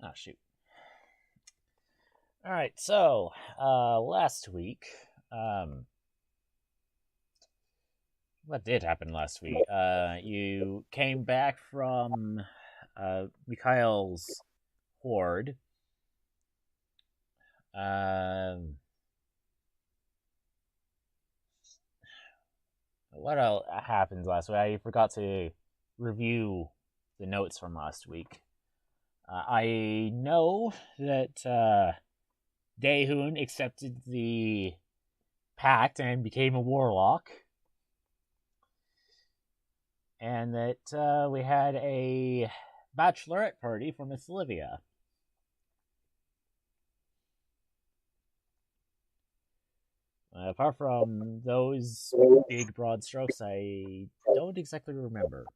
Oh, shoot. All right, so last week, what did happen last week? You came back from Mikhail's horde. What else happened last week? I forgot to review the notes from last week. I know that Daehoon accepted the pact and became a warlock, and that we had a bachelorette party for Miss Olivia. Apart from those big, broad strokes, I don't exactly remember.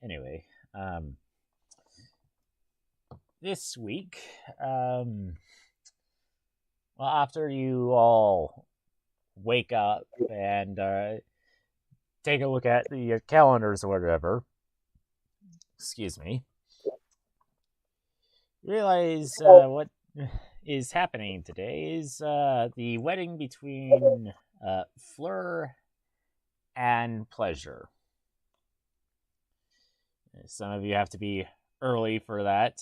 Anyway, this week, well, after you all wake up and take a look at the calendars or whatever, excuse me, realize what is happening today is the wedding between Fleur and Pleasure. Some of you have to be early for that,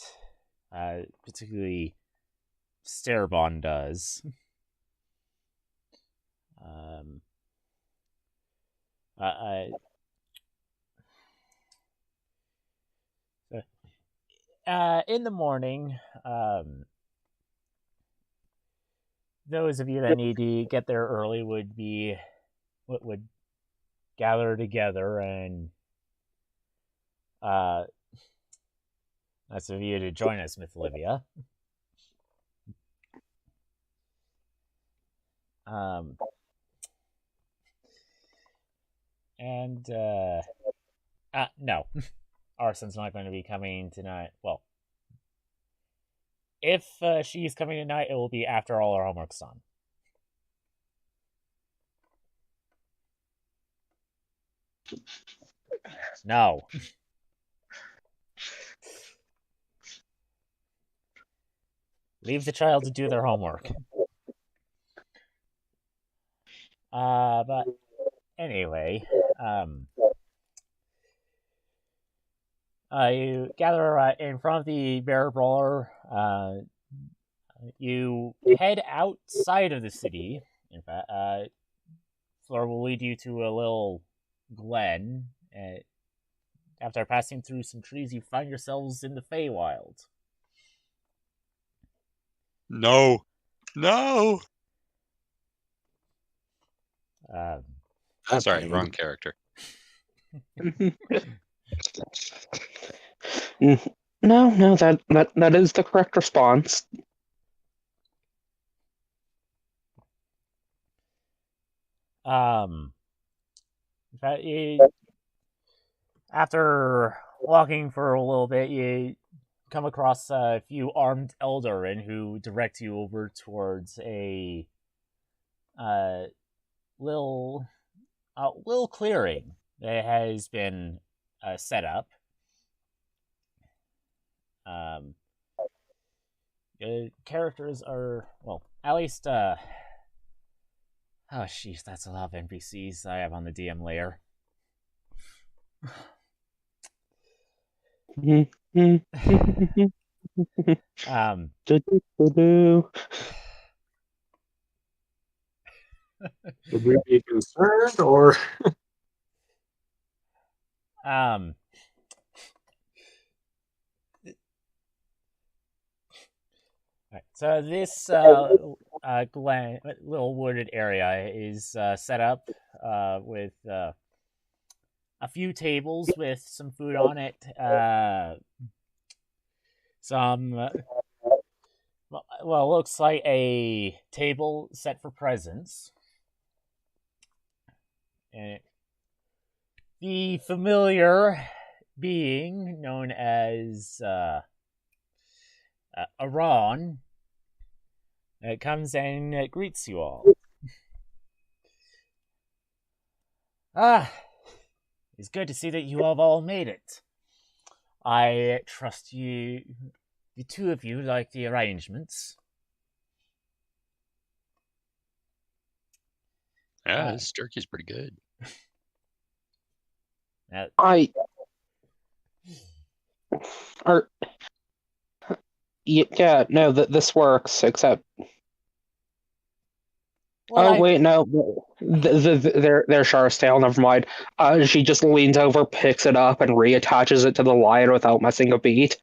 particularly Starbon does. In the morning, those of you that need to get there early would gather together and that's of you to join us, Miss Olivia. And no, Arson's not going to be coming tonight. Well, if she's coming tonight, it will be after all our homework's done. No. Leave the child to do their homework. But anyway, you gather in front of the Bear Brawler. You head outside of the city. In fact, Fleur will lead you to a little glen. After passing through some trees, you find yourselves in the Feywild. No. Sorry, wrong character. No, that is the correct response. In fact, after walking for a little bit, you come across a few armed Eldarin who direct you over towards a little clearing that has been set up. The characters are, well, at least oh jeez, that's a lot of NPCs I have on the DM layer. Should we be concerned or? Right, so this glen, little wooded area is set up with a few tables with some food on it. Some well, looks like a table set for presents. And the familiar being known as Iran comes and greets you all. Ah, it's good to see that you have all made it. I trust the two of you, like the arrangements. Yeah, this turkey's pretty good. I or yeah, no, this works. Except, Well, wait, no, there's Char's tail. Never mind. She just leans over, picks it up, and reattaches it to the lion without missing a beat.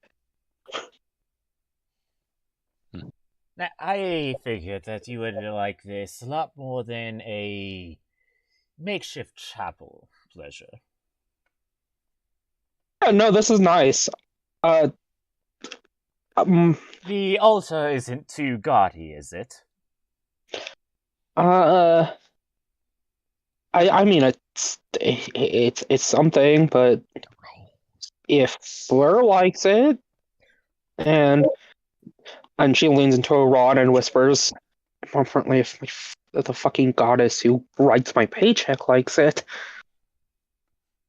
I figured that you would like this a lot more than a makeshift chapel pleasure. Yeah, no, this is nice. Uh, The altar isn't too gaudy, is it? uh, I mean, it's something, but if Fleur likes it, and she leans into a rod and whispers, more importantly, if the fucking goddess who writes my paycheck likes it,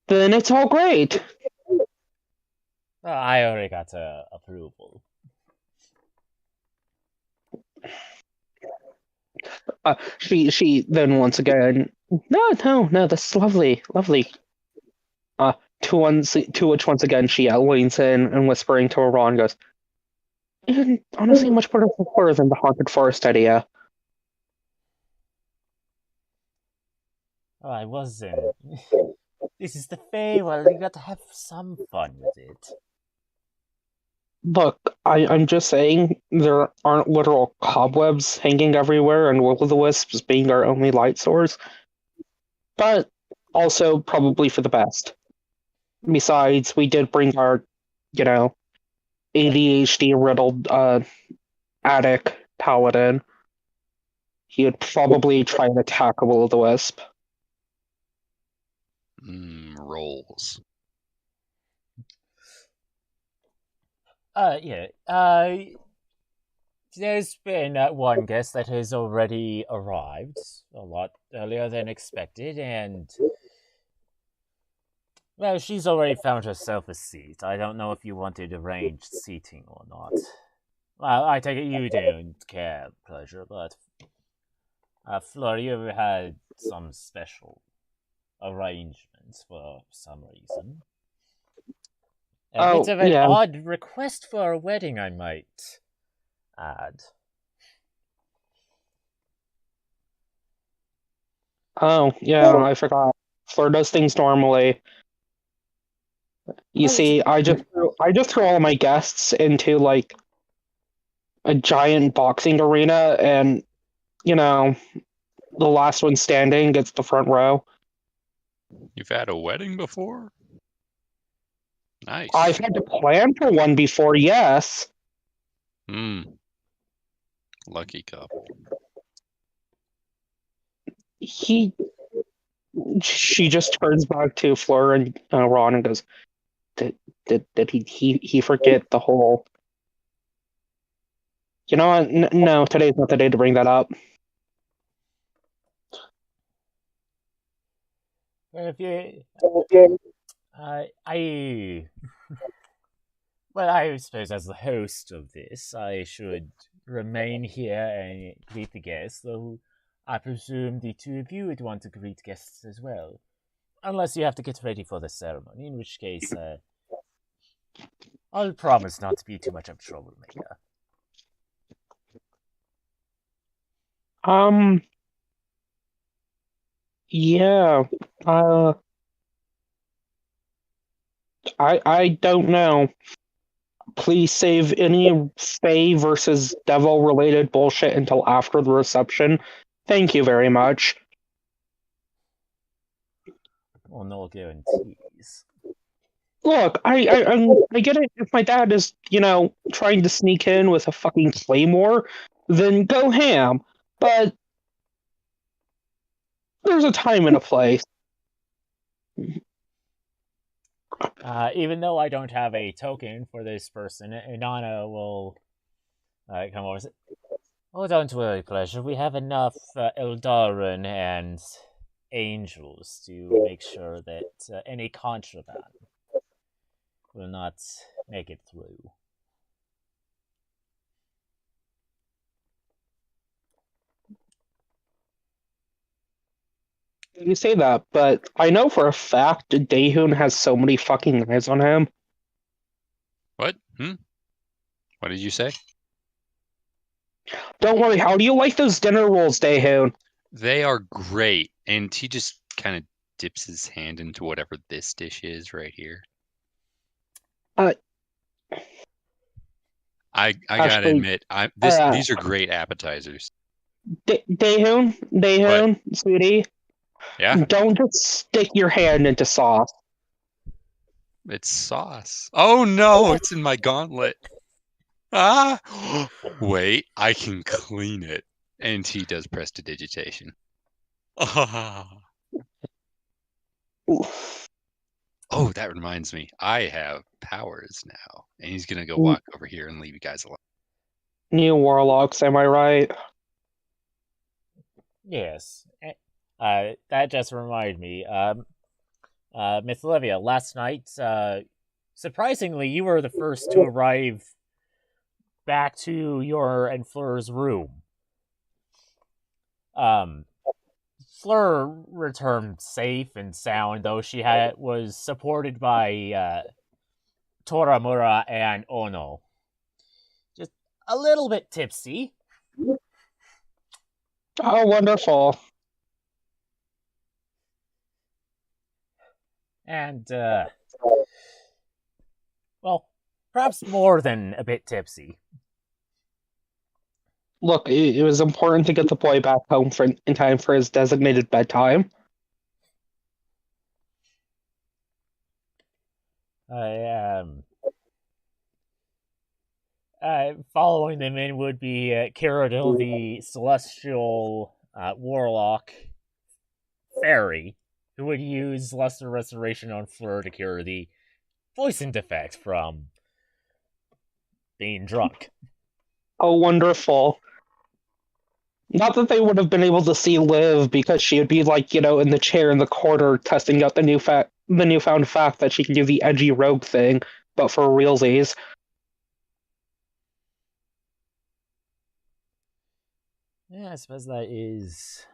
then it's all great. Well, I already got approval. She then once again, no, that's lovely, lovely. To which once again she leans in and whispering to Ron goes, honestly much better for her than the haunted forest idea. Oh, I wasn't. This is the Feywild. You got to have some fun with it. Look, I'm just saying there aren't literal cobwebs hanging everywhere and will-o'-the-wisps being our only light source. But also probably for the best. Besides, we did bring our, ADHD riddled attic paladin. He would probably try and attack a will-o'-the-wisp. Rolls. Yeah. There's been one guest that has already arrived a lot earlier than expected, and well, she's already found herself a seat. I don't know if you wanted arranged seating or not. Well, I take it you don't care, pleasure, but Fleur, you ever had some special arrangements for some reason? A bit of an odd request for a wedding, I might add. Oh, yeah, I forgot. Fleur does things normally. You see, I just threw all my guests into like a giant boxing arena, and the last one standing gets the front row. You've had a wedding before? Nice. I've had to plan for one before, yes. Lucky couple. She just turns back to Fleur and Ron and goes, Did he forget the whole? You know what? No, today's not the day to bring that up. Well, if you, well, I suppose as the host of this, I should remain here and greet the guests, though I presume the two of you would want to greet guests as well. Unless you have to get ready for the ceremony, in which case, I'll promise not to be too much of a troublemaker. Yeah. I don't know. Please save any Fae versus Devil related bullshit until after the reception. Thank you very much. Well, no guarantees. Look, I get it. If my dad is, trying to sneak in with a fucking claymore, then go ham. But there's a time and a place. Even though I don't have a token for this person, Inanna will come over and say, "Oh, don't worry, pleasure. We have enough Eldarin and angels to make sure that any contraband will not make it through. You say that, but I know for a fact Daehoon has so many fucking eyes on him. What? What did you say? Don't worry, how do you like those dinner rolls, Daehoon? They are great. And he just kind of dips his hand into whatever this dish is right here. Uh, I gotta actually, admit, these are great appetizers. Daehoon, sweetie, Yeah, don't just stick your hand into sauce. it's sauce. Oh no, it's in my gauntlet. Ah, wait, I can clean it. And he does prestidigitation. Ah. Oh, that reminds me. I have powers now. And he's gonna go walk over here and leave you guys alone. New warlocks, am I right? Yes. That just reminded me. Miss Olivia, last night, surprisingly, you were the first to arrive back to your and Fleur's room. Fleur returned safe and sound, though she was supported by Toramura and Ono. Just a little bit tipsy. Oh, wonderful. And, well, perhaps more than a bit tipsy. Look, it was important to get the boy back home in time for his designated bedtime. Following them in would be Cyrodiil, the celestial warlock fairy, who would use Lesser Restoration on Fleur to cure the poison defect from being drunk. Oh, wonderful. Not that they would have been able to see Liv, because she would be like, in the chair in the corner testing out the newfound fact that she can do the edgy rogue thing, but for realsies. Yeah, I suppose that is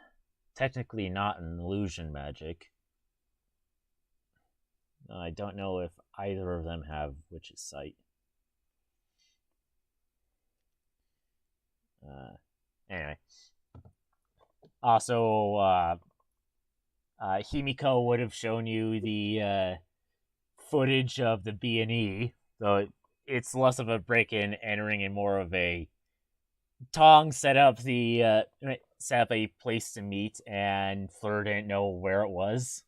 technically not an illusion magic. I don't know if either of them have Witch's Sight. Anyway. Also, Himiko would have shown you the footage of the B&E, though it's less of a break-in, entering, and more of a Tong set up a place to meet, and Fleur didn't know where it was.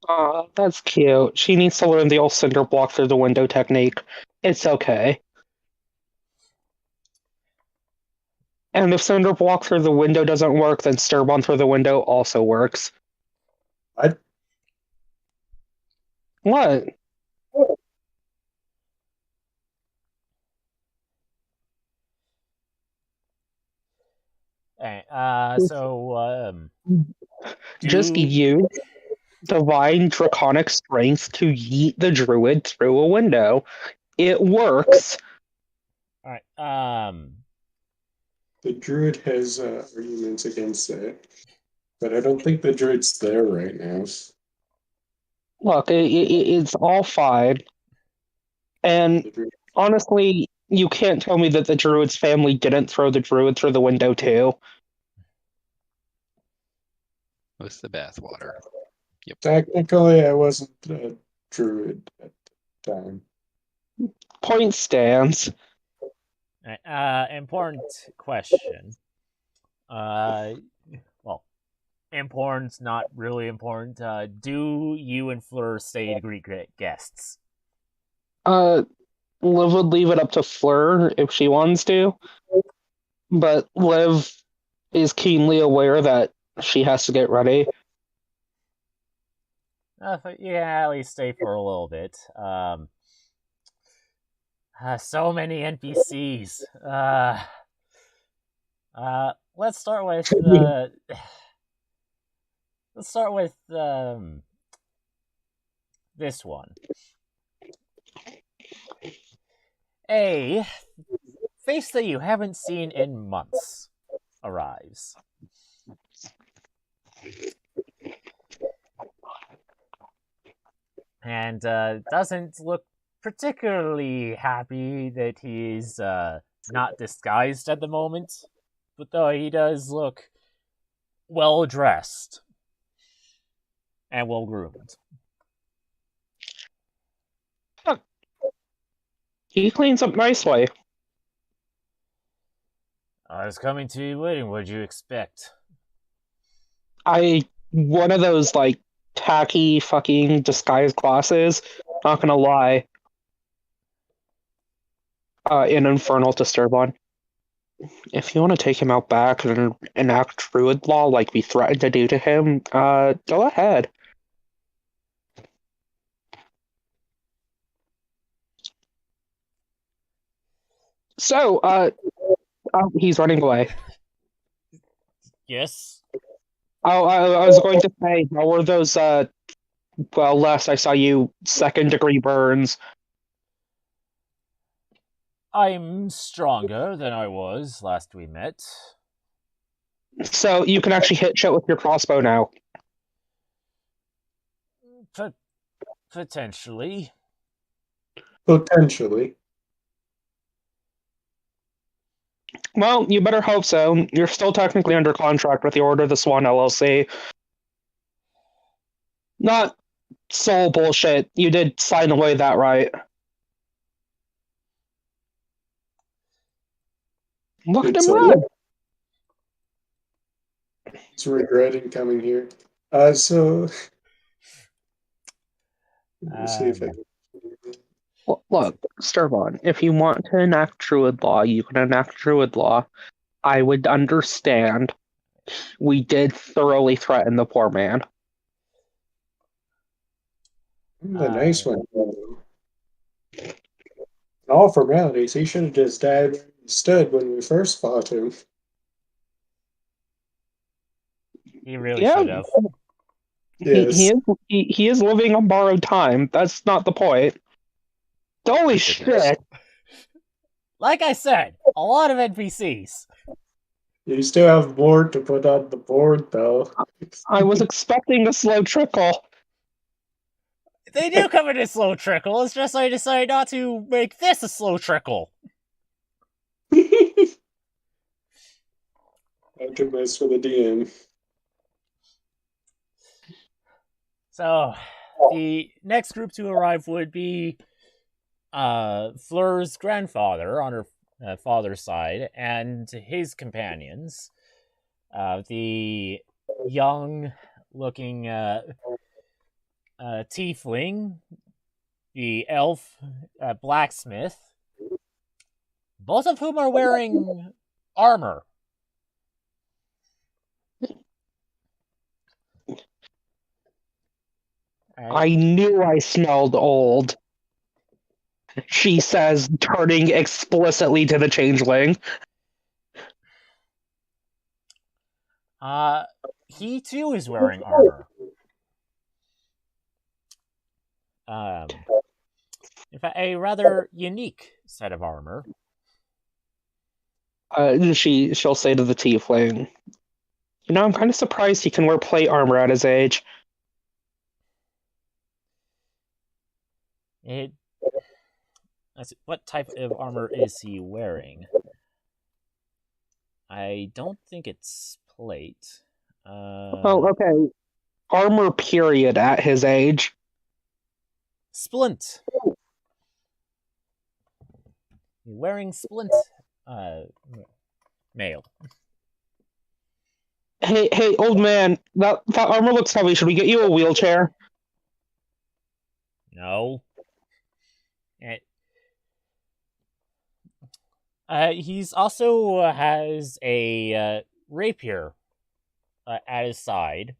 Aw, that's cute. She needs to learn the old cinder block through the window technique. It's okay. And if cinder block through the window doesn't work, then Sturbon through the window also works. What? What? Just use divine draconic strength to yeet the druid through a window. It works. Alright, The druid has arguments against that, but I don't think the druid's there right now. Look, it's all fine. And honestly, you can't tell me that the druid's family didn't throw the druid through the window too. With the bathwater. Yep. Technically, I wasn't a druid at the time. Point stands. Important question. Well, important, not really important. Do you and Fleur stay to greet guests? Liv would leave it up to Fleur if she wants to, but Liv is keenly aware that she has to get ready. Yeah, at least stay for a little bit. So many NPCs. let's start with this one. A face that you haven't seen in months arrives. And doesn't look particularly happy that he's not disguised at the moment, but though he does look well dressed and well groomed. He cleans up nicely. I was coming to your wedding. What'd you expect? One of those like tacky fucking disguise glasses. Not gonna lie. An infernal disturb one. If you want to take him out back and enact druid law like we threatened to do to him, go ahead. So, he's running away. Yes? Oh, I was going to say, how were those, well, last I saw you, second-degree burns? I'm stronger than I was last we met. So, you can actually hit shit with your crossbow now. Potentially. Potentially. Well, you better hope so. You're still technically under contract with the Order of the Swan LLC. Not soul bullshit. You did sign away that right. Look at It's him run. He's regretting coming here. So let me see if I can. Look, Sturvon, if you want to enact Druid law, you can enact Druid law. I would understand. We did thoroughly threaten the poor man. The nice one. In all formalities, he should have just died where he stood when we first fought him. He really should have. Yes. He is living on borrowed time. That's not the point. Holy shit! Like I said, a lot of NPCs. You still have more to put on the board, though. I was expecting a slow trickle. They do come in a slow trickle. It's just I decided not to make this a slow trickle. Not to mess with the DM. So, the next group to arrive would be Fleur's grandfather on her father's side and his companions. The young-looking tiefling, the elf blacksmith, both of whom are wearing armor. I knew I smelled old. She says, turning explicitly to the changeling. He too is wearing armor. In fact, a rather unique set of armor. She'll say to the tiefling, "You know, I'm kind of surprised he can wear plate armor at his age." What type of armor is he wearing? I don't think it's plate. Oh, okay. Armor period at his age. Splint. You're wearing splint. Male. Hey, old man. That armor looks heavy. Should we get you a wheelchair? No. He's also has a rapier at his side.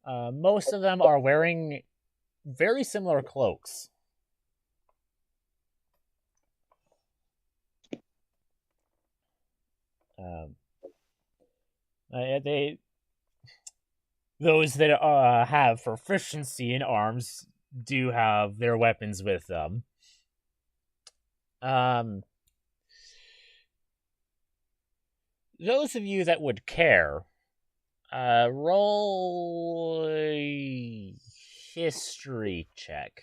Most of them are wearing very similar cloaks. Those that have proficiency in arms do have their weapons with them. Those of you that would care, roll a history check.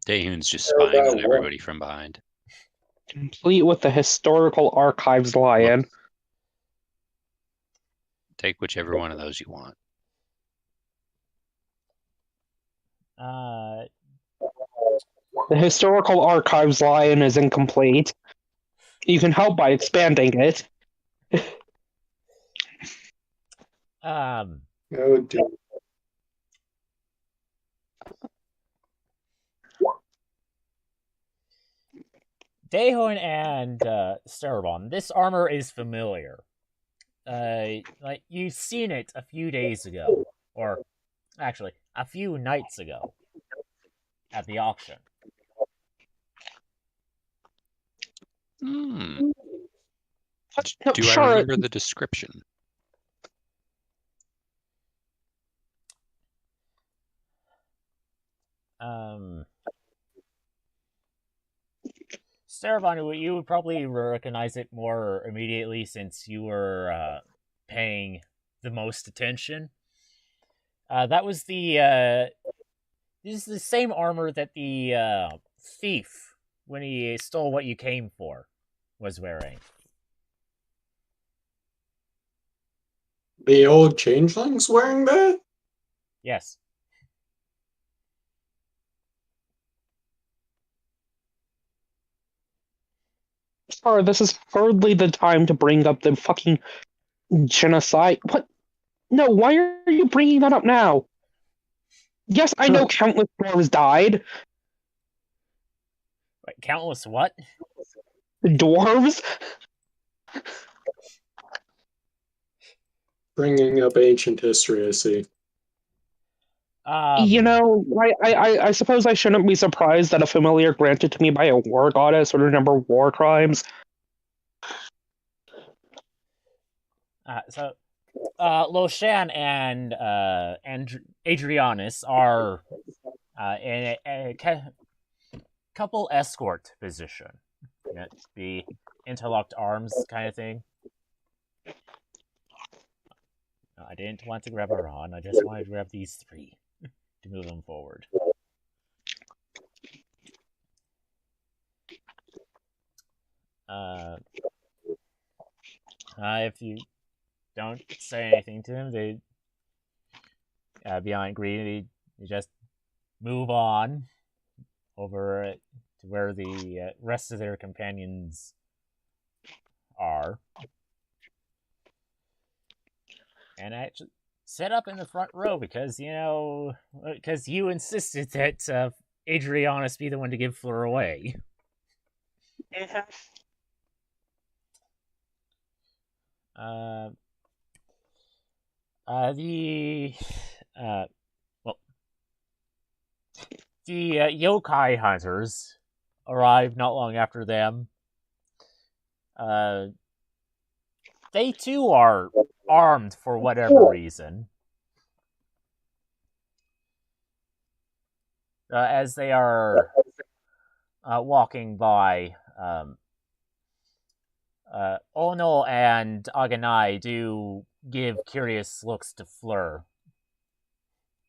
Daehoon's just spying on everybody from behind. Complete with the historical archives lion. Take whichever one of those you want. The historical archives lion is incomplete. You can help by expanding it. Oh, dear. Daehon and Cerebon, this armor is familiar. Like you've seen it a few days ago, or actually a few nights ago, at the auction. Do Sure. I remember the description? Cerebon, you would probably recognize it more immediately since you were paying the most attention. That was this is the same armor that the thief, when he stole what you came for, was wearing. The old changeling's wearing that? Yes. Sorry, this is hardly the time to bring up the fucking genocide. What? No, why are you bringing that up now? Yes, I know countless dwarves died. Wait, countless what? Dwarves? Bringing up ancient history, I see. You know, I suppose I shouldn't be surprised that a familiar granted to me by a war goddess would remember war crimes. Loshan and Adrianus are in a couple escort position. The interlocked arms kind of thing. I didn't want to grab Iran, I just wanted to grab these three to move them forward. If you don't say anything to them, they beyond greedy, they just move on over to where the rest of their companions are, and actually set up in the front row because you insisted that Adrianus be the one to give Fleur away. The yokai hunters arrived not long after them. They too are armed for whatever reason. As they are walking by, Ono and Aganai do give curious looks to Fleur.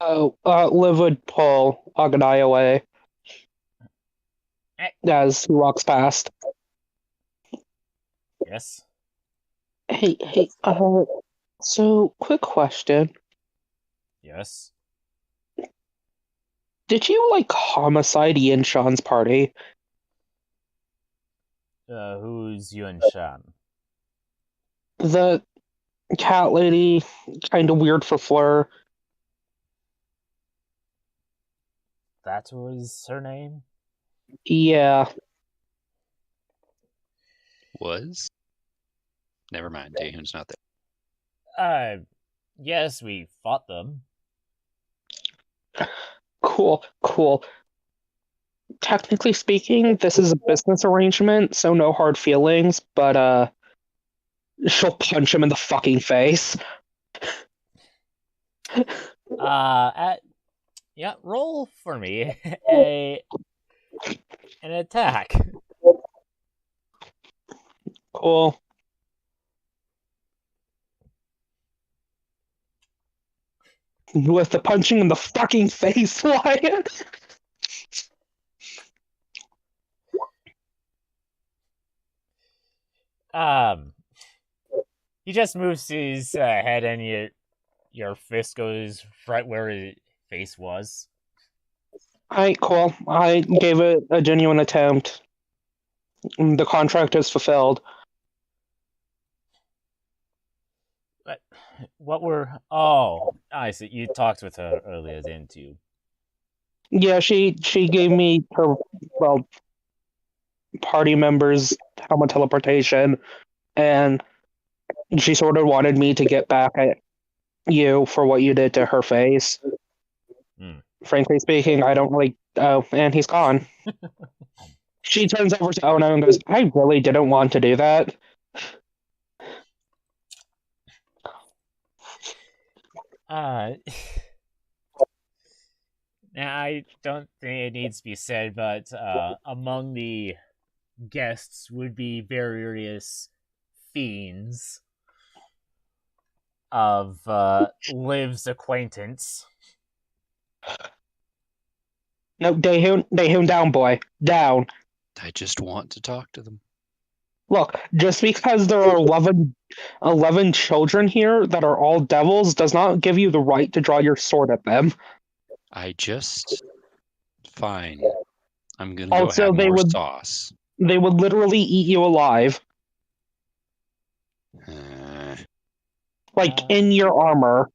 Liv would pull Agadai away as he walks past. Yes? Hey, so, quick question. Yes? Did you, homicide Yin Shan's party? Who's Yun Shan? The cat lady, kind of weird for Fleur. That was her name? Yeah. Was? Never mind, Daehoon's not there. Yes, we fought them. Cool. technically speaking, this is a business arrangement, so no hard feelings, but she'll punch him in the fucking face. Yeah, roll for me an attack. Cool. With the punching in the fucking face, Wyatt. He just moves his head, and your fist goes right where his face was. Alright, cool. I gave it a genuine attempt. The contract is fulfilled. But what were? Oh, I see. You talked with her earlier, didn't you? Yeah, she gave me her party members helmet teleportation, and she sort of wanted me to get back at you for what you did to her face. Frankly speaking, I don't really. Oh, and he's gone. She turns over to Ono and goes, "I really didn't want to do that." Now, I don't think it needs to be said, but among the guests would be various fiends of Liv's acquaintance. No, Daehoon down, boy. Down. I just want to talk to them. Look, just because there are 11 children here that are all devils does not give you the right to draw your sword at them. Fine. I'm gonna go Also, have more sauce. They would literally eat you alive. Like, in your armor.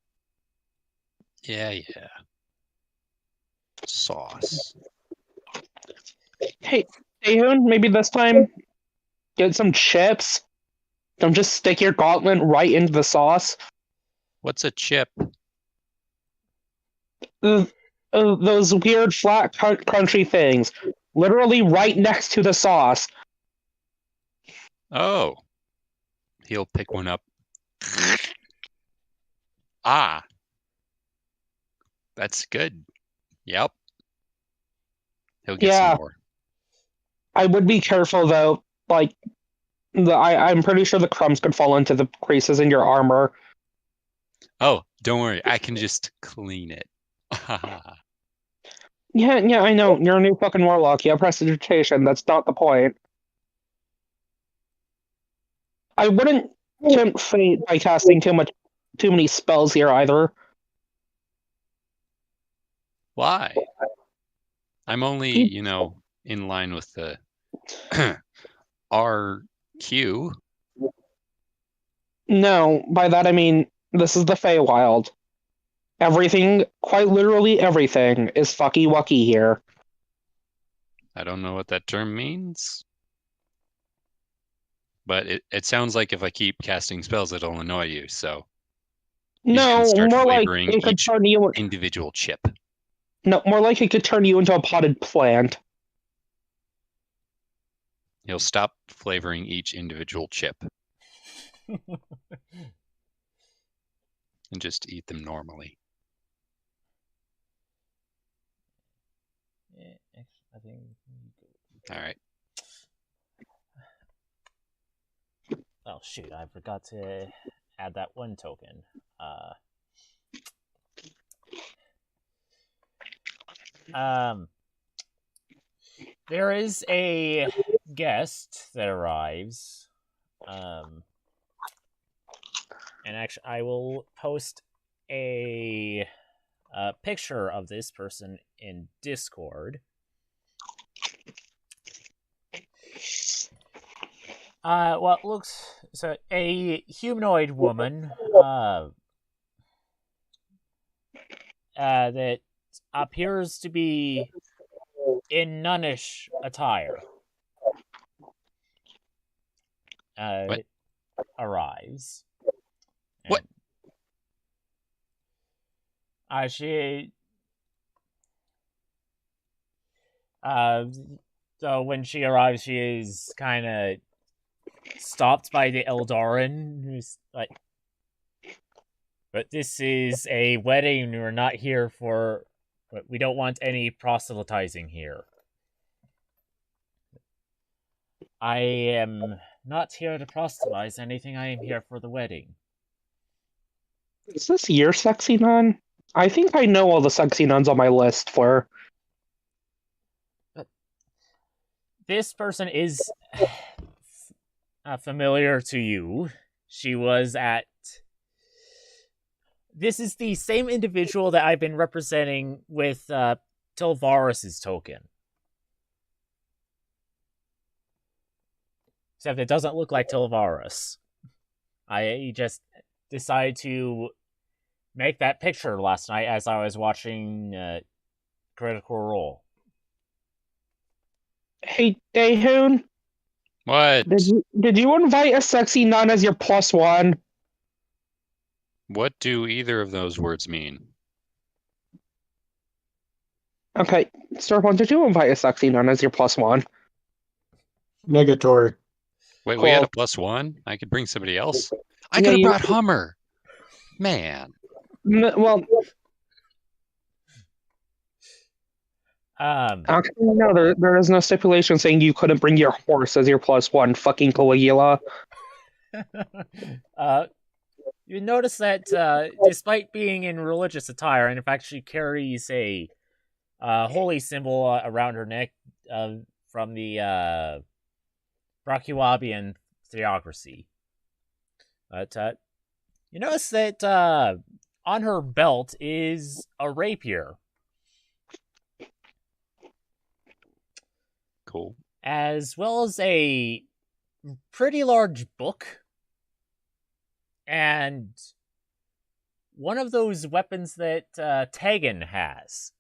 Yeah. Sauce. Hey, Daehoon, maybe this time get some chips. Don't just stick your gauntlet right into the sauce. What's a chip? Those weird flat crunchy things. Literally right next to the sauce. Oh. He'll pick one up. Ah. That's good. Yep. He'll get some more. I would be careful though. Like, I'm pretty sure the crumbs could fall into the creases in your armor. Oh, don't worry. I can just clean it. Yeah, I know. You're a new fucking warlock. You have prestidigitation. That's not the point. I wouldn't tempt fate by casting too many spells here either. Why? I'm only, in line with the RQ. No, by that I mean this is the Feywild. Everything, quite literally everything, is fucky wucky here. I don't know what that term means. But it sounds like if I keep casting spells, it'll annoy you, so No, more like it could turn you individual chip. No, more like it could turn you into a potted plant. He'll stop flavoring each individual chip. And just eat them normally. I think. All right. Oh shoot! I forgot to add that one token. There is a guest that arrives. And actually, I will post a picture of this person in Discord. What looks so a humanoid woman that appears to be in nunnish attire arrives. What? She So when she arrives, she is kind of stopped by the Eldarin, who's like, "But this is a wedding. We're not here for. We don't want any proselytizing here. I am not here to proselytize anything. I am here for the wedding." Is this your sexy nun? I think I know all the sexy nuns on my list for. This person is familiar to you. She was at. This is the same individual that I've been representing with Tilvarus' token. Except it doesn't look like Tilvarus. I just decided to make that picture last night as I was watching Critical Role. Hey, Daehoon, What? did you invite a sexy nun as your +1? What do either of those words mean? Okay, Starpon, did you invite a sexy nun as your +1? Negatory. Wait, we had a Cool. +1? I could bring somebody else. I Yeah, could have you- brought Hummer. Man. Well, actually, no, there is no stipulation saying you couldn't bring your horse as your +1, fucking Caligula. You notice that despite being in religious attire, and in fact she carries a holy symbol around her neck from the Brachioabian theocracy. But you notice that on her belt is a rapier. Cool. As well as a pretty large book. And one of those weapons that Tegan has.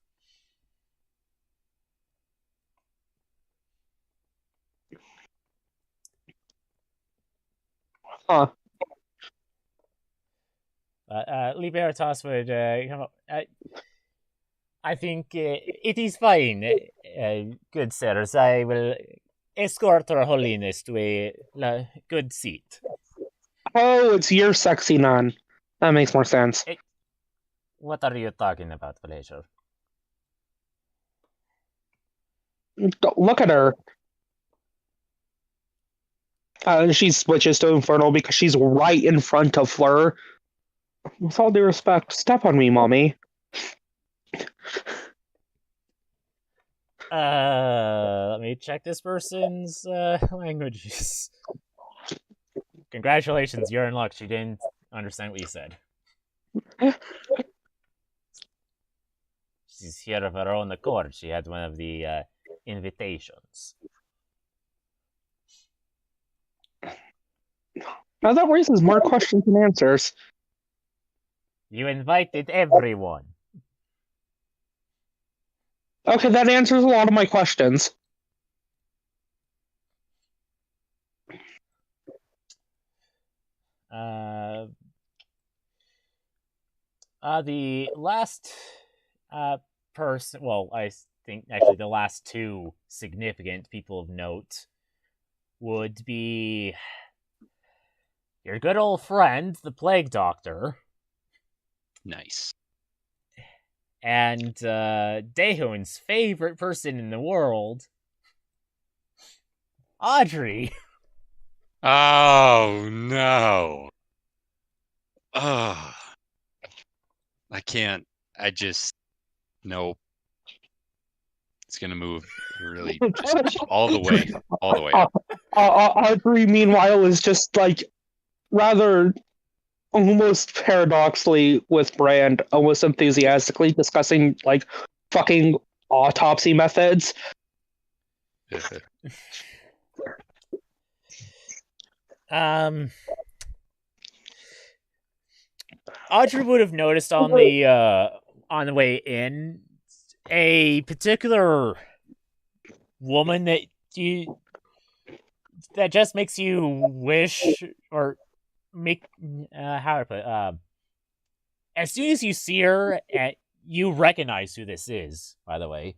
Huh. Libertas would come up. I think it is fine, good sirs. I will escort Her Holiness to a good seat. Oh, it's your sexy nun. That makes more sense. What are you talking about, Pleasure? Look at her. She switches to Infernal because she's right in front of Fleur. With all due respect, step on me, mommy. Let me check this person's languages. Congratulations, you're in luck. She didn't understand what you said. She's here of her own accord. She had one of the invitations. Now that raises more questions than answers. You invited everyone. Okay, that answers a lot of my questions. The last person, well, I think actually the last two significant people of note would be your good old friend, the Plague Doctor. Nice. And Daehoon's favorite person in the world, Audrey. Oh, no. Oh. I can't. I just. Nope. It's going to move really just all the way. All the way up. Audrey, meanwhile, is just like rather almost paradoxically with Brand, almost enthusiastically discussing like fucking autopsy methods. Audrey would have noticed on the way in a particular woman that just makes you wish or make how to put it, as soon as you see her, you recognize who this is. By the way,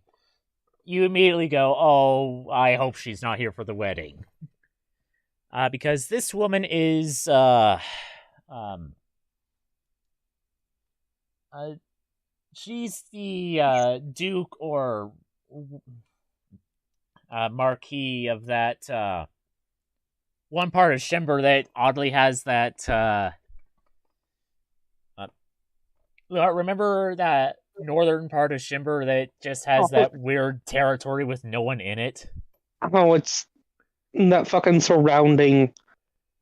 you immediately go, "Oh, I hope she's not here for the wedding," because this woman is she's the Duke or Marquis of that one part of Shimber that oddly has that. Remember that northern part of Shimber that just has that weird territory with no one in it? Oh, it's that fucking surrounding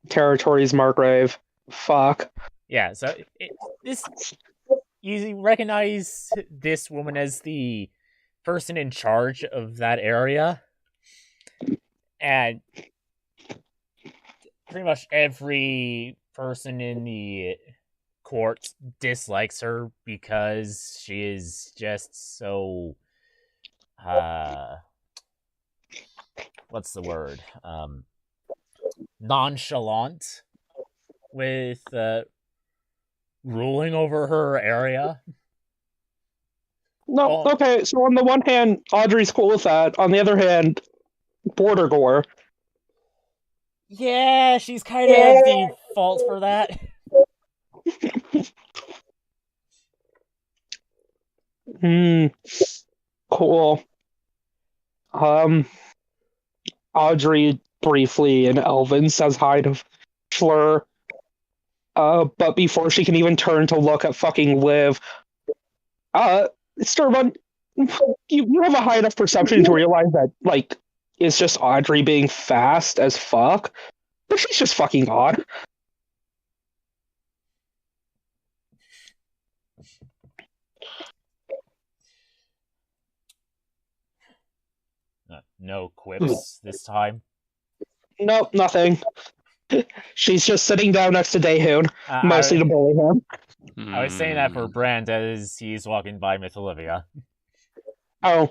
territories, Margrave. Fuck. Yeah, so you recognize this woman as the person in charge of that area, and pretty much every person in the court dislikes her because she is just so what's the word, nonchalant with ruling over her area. No, okay, so on the one hand, Audrey's cool with that. On the other hand, Border Gore. Yeah, she's kind of the fault for that. Cool. Audrey briefly in Elven says hi to Fleur. But before she can even turn to look at fucking Liv, Sturban, you have a high enough perception to realize that, like, it's just Audrey being fast as fuck, but she's just fucking odd. No quips this time. Nope, nothing. She's just sitting down next to Daehoon, mostly to bully him. I was saying that for Brand as he's walking by Miss Olivia. Oh.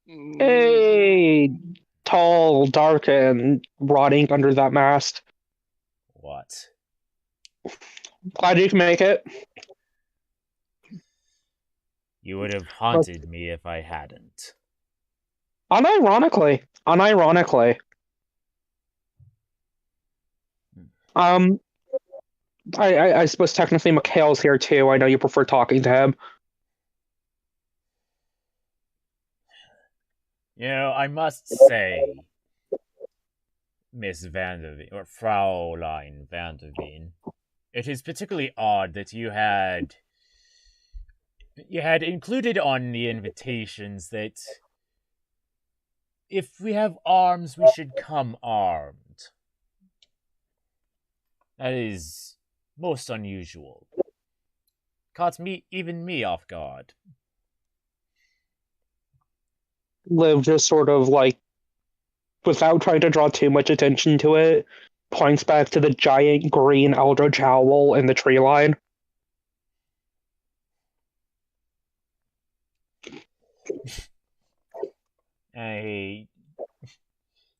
Hey, tall, dark, and rotting under that mast. What? Glad you can make it. You would have haunted me if I hadn't. Unironically. I suppose technically Mikhail's here too. I know you prefer talking to him. You know, I must say, Miss Vanderveen, or Fraulein Vanderveen, it is particularly odd that you had included on the invitations that if we have arms, we should come armed. That is most unusual. Caught even me off guard. Liv just sort of, like, without trying to draw too much attention to it, points back to the giant green eldritch owl in the tree line.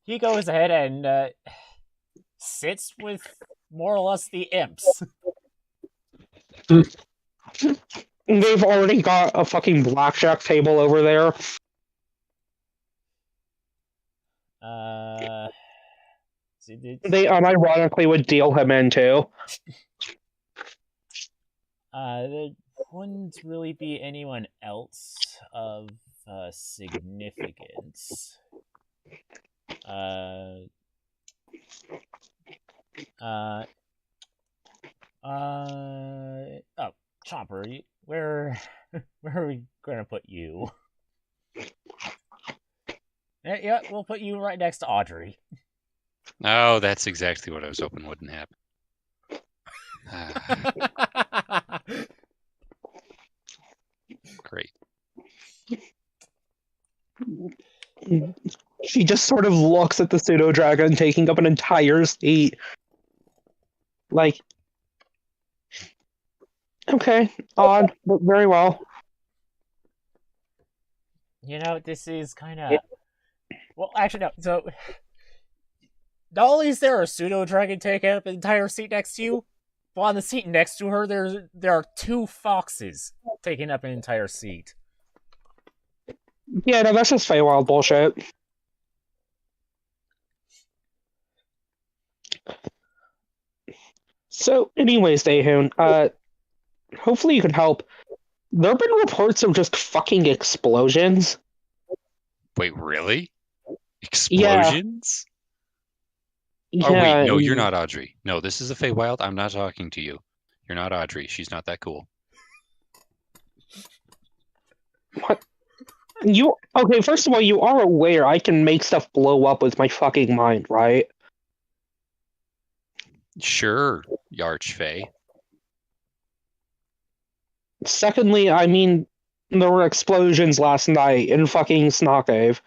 He goes ahead and sits with more or less the imps. They've already got a fucking blackjack table over there. They unironically would deal him in too. There wouldn't really be anyone else of significance. Oh, Chopper, where are we gonna put you? Yeah, we'll put you right next to Audrey. Oh, that's exactly what I was hoping wouldn't happen. Great. She just sort of looks at the pseudo dragon taking up an entire seat. Like, okay, odd, but very well. You know, this is kind of... Well, actually, no. So, not only is there a pseudo dragon taking up an entire seat next to you, but on the seat next to her, there are two foxes taking up an entire seat. Yeah, no, that's just Feywild bullshit. So, anyways, Daehoon, hopefully you can help. There have been reports of just fucking explosions. Wait, really? Yeah, Explosions? Oh wait, yeah. no, you're not Audrey. No, this is a Feywild. I'm not talking to you. You're not Audrey. She's not that cool. What? You okay? First of all, you are aware I can make stuff blow up with my fucking mind, right? Sure, Archfey. Secondly, I mean, there were explosions last night in fucking Snocave.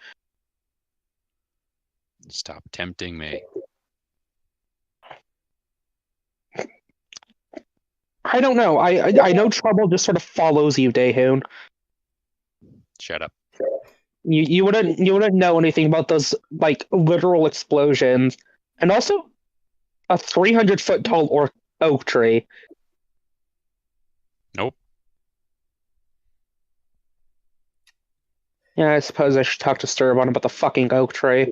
Stop tempting me. I don't know. I know trouble just sort of follows you, Daehoon. Shut up. You wouldn't know anything about those like literal explosions, and also a 300-foot tall oak tree. Nope. Yeah, I suppose I should talk to Sturbon about the fucking oak tree.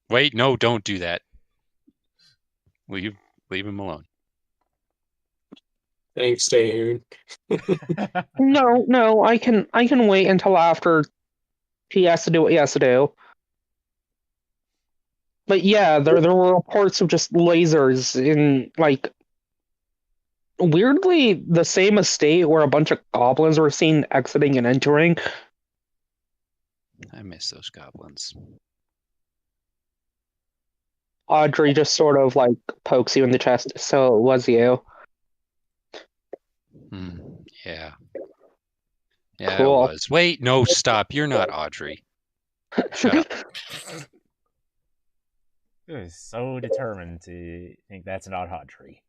Wait, no, don't do that. Leave him alone. Thanks, Daehoon. No, I can wait until after he has to do what he has to do. But yeah, there were reports of just lasers in like weirdly the same estate where a bunch of goblins were seen exiting and entering. I miss those goblins. Audrey just sort of like pokes you in the chest. So it was you. Yeah. Yeah, Cool. it was. Wait, no, stop. You're not Audrey. Shut up. He was so determined to think that's not Audrey.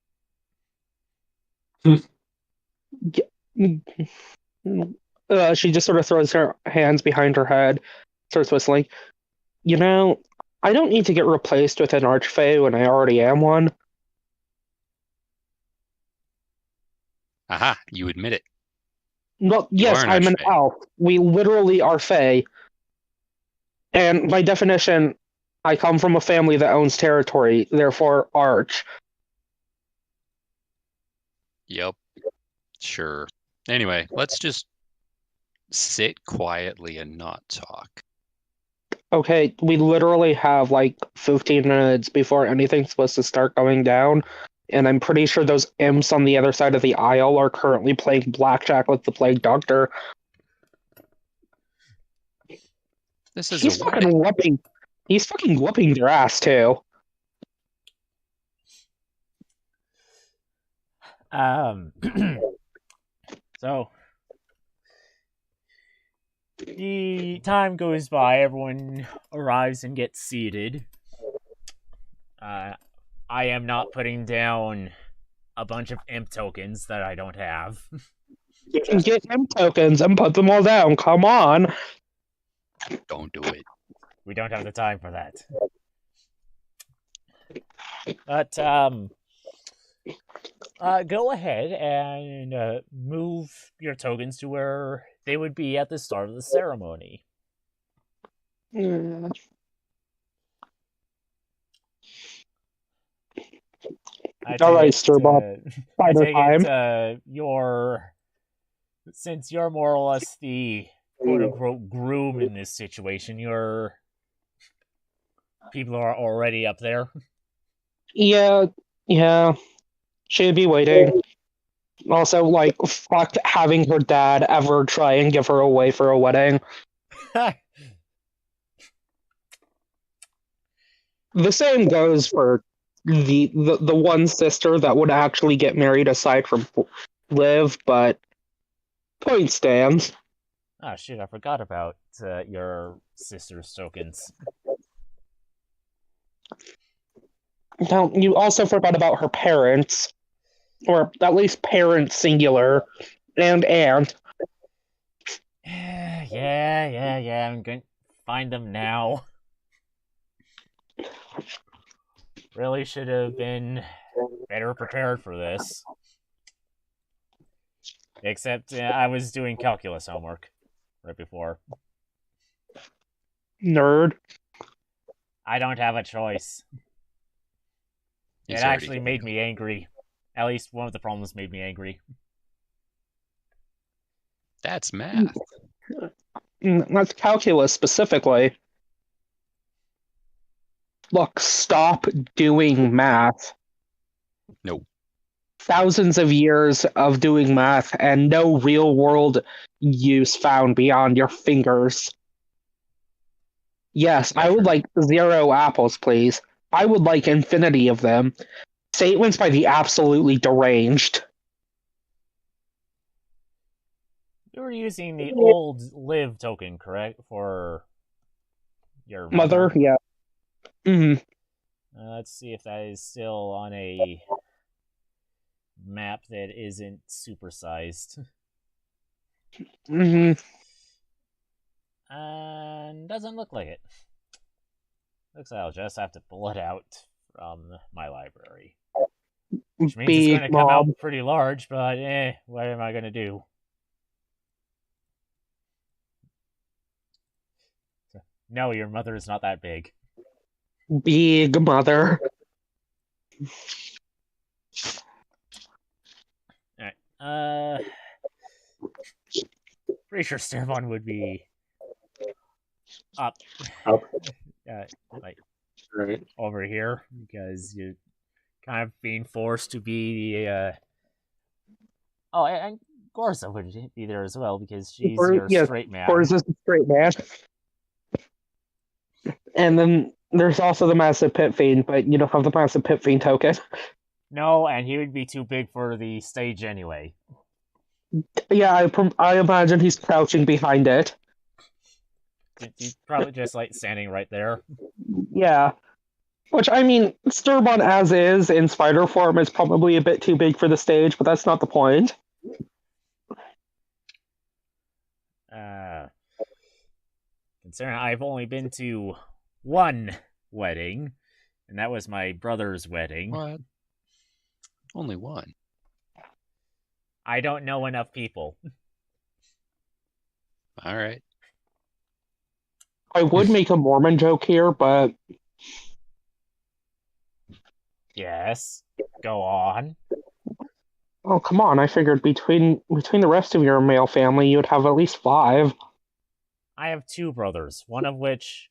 She just sort of throws her hands behind her head, starts whistling. You know, I don't need to get replaced with an archfey when I already am one. Aha, you admit it. Well, You yes, are an I'm an archfey. elf. We literally are fey. And by definition, I come from a family that owns territory, therefore arch. Yep. Sure. Anyway, let's just sit quietly and not talk. Okay, we literally have like 15 minutes before anything's supposed to start going down. And I'm pretty sure those imps on the other side of the aisle are currently playing blackjack with the Plague Doctor. This is He's a fucking wedding. whooping. He's fucking whooping their ass too. So the time goes by, everyone arrives and gets seated. I am not putting down a bunch of imp tokens that I don't have. You can get imp tokens and put them all down. Come on. Don't do it. We don't have the time for that. But go ahead and move your tokens to where they would be at the start of the ceremony. All right, Sturbot. I Final take time. it since you're more or less the quote unquote groom in this situation, your people are already up there. Yeah. She'd be waiting. Also, like, fuck having her dad ever try and give her away for a wedding. The same goes for the one sister that would actually get married aside from Liv, but point stands. Oh shit, I forgot about your sister's tokens. Now, you also forgot about her parents, or at least parents singular, and aunt. Yeah, I'm going to find them now. Really should have been better prepared for this. Except I was doing calculus homework. right before. Nerd. I don't have a choice. It He's already actually made me angry. At least one of the problems made me angry. That's math. That's calculus specifically. Look, stop doing math. No. Thousands of years of doing math and no real world use found beyond your fingers. Yes, I would Never. like 0 apples, please. I would like infinity of them. Statements by the absolutely deranged. You were using the old live token, correct? For your Mother, yeah. Mm. Let's see if that is still on a map that isn't supersized. Mm-hmm. And doesn't look like it. Looks like I'll just have to pull it out from my library. Which means it's going to come out pretty large, but what am I going to do? No, your mother is not that big. Big mother. Alright. Pretty sure Servon would be up. Like Right. over here, because you're kind of being forced to be the oh, and Gorza would be there as well, because she's your straight man. Gorza's a straight man. And then there's also the Massive Pit Fiend, but you don't have the Massive Pit Fiend token. No, and he would be too big for the stage anyway. Yeah, I imagine he's crouching behind it. He's probably just like standing right there. Yeah. Which, I mean, Sturbon as is in spider form is probably a bit too big for the stage, but that's not the point. Considering I've only been to one wedding, and that was my brother's wedding. What? Only one. I don't know enough people. All right. I would make a Mormon joke here, but... Yes. Go on. Oh, come on. I figured between the rest of your male family, you'd have at least 5. I have 2 brothers, one of which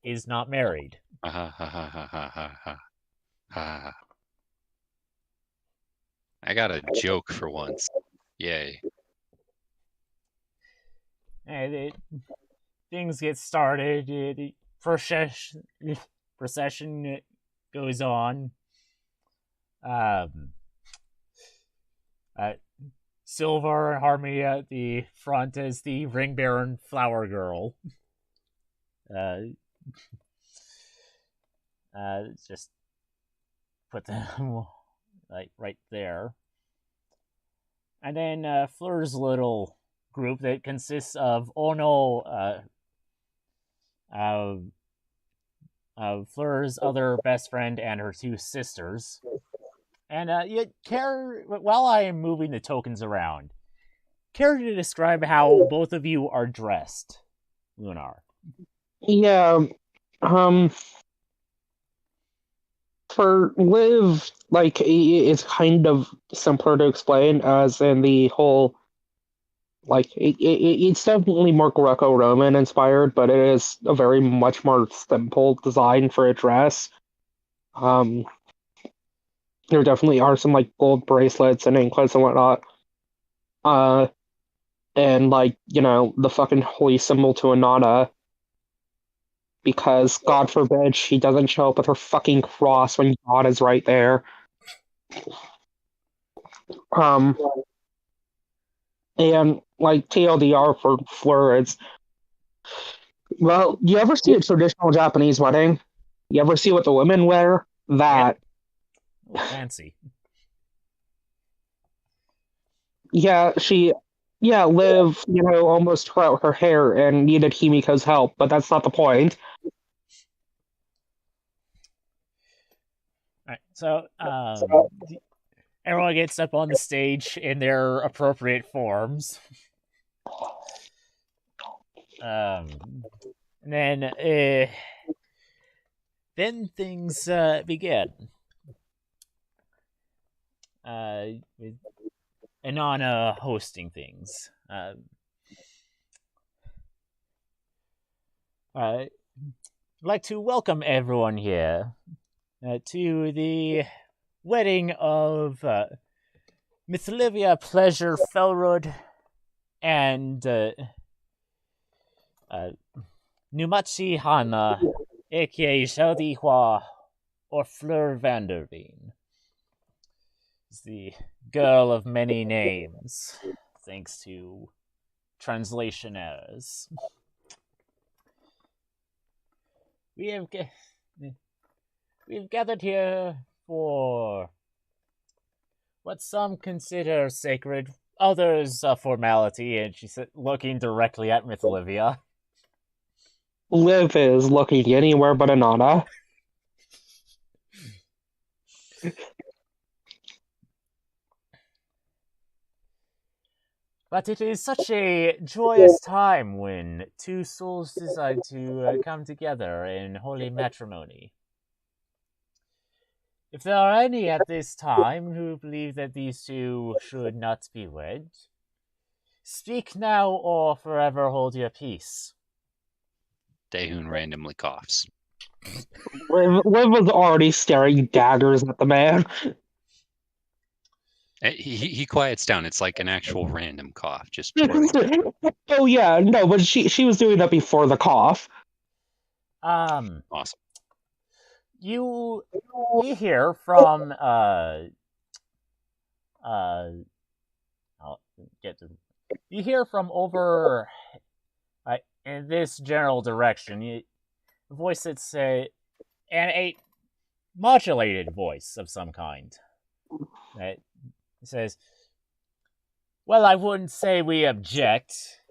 is not married. I got a joke for once. Yay. And things get started. The procession goes on. Silver and Harmony at the front as the Ring Baron Flower Girl. Just put them like right there. And then Fleur's little group that consists of Ono, Fleur's other best friend and her 2 sisters. And while I am moving the tokens around, care to describe how both of you are dressed, Lunar? Yeah, for Liv, like, it's kind of simpler to explain, as in the whole, like, it's definitely more Greco-Roman inspired, but it is a very much more simple design for a dress. There definitely are some, like, gold bracelets and anklets and whatnot. And, like, you know, the fucking holy symbol to Anana. Because, God forbid, she doesn't show up with her fucking cross when God is right there. And, like, TLDR for Fleur, it's... Well, you ever see a traditional Japanese wedding? You ever see what the women wear? That. Yeah. Oh, fancy. Yeah, Liv, you know, almost tore out her hair and needed Himiko's help, but that's not the point. Alright, so, everyone gets up on the stage in their appropriate forms. And then things began. With Anana hosting things. I'd like to welcome everyone here to the wedding of Miss Olivia Pleasure Felrod and Numachi Hana, aka Xiao Dihua, or Fleur Vanderveen. Is the girl of many names, thanks to translation errors. We've gathered here for what some consider sacred, others a formality, and she's looking directly at Miss Olivia. Liv is looking anywhere but Anana. But it is such a joyous time when two souls decide to come together in holy matrimony. If there are any at this time who believe that these two should not be wed, speak now or forever hold your peace. Daehoon randomly coughs. Liv was already staring daggers at the man. He quiets down. It's like an actual random cough. Just Oh yeah, no, but she was doing that before the cough. awesome. You hear from you hear from over in this general direction, a voice that's and a modulated voice of some kind. That says, "Well, I wouldn't say we object,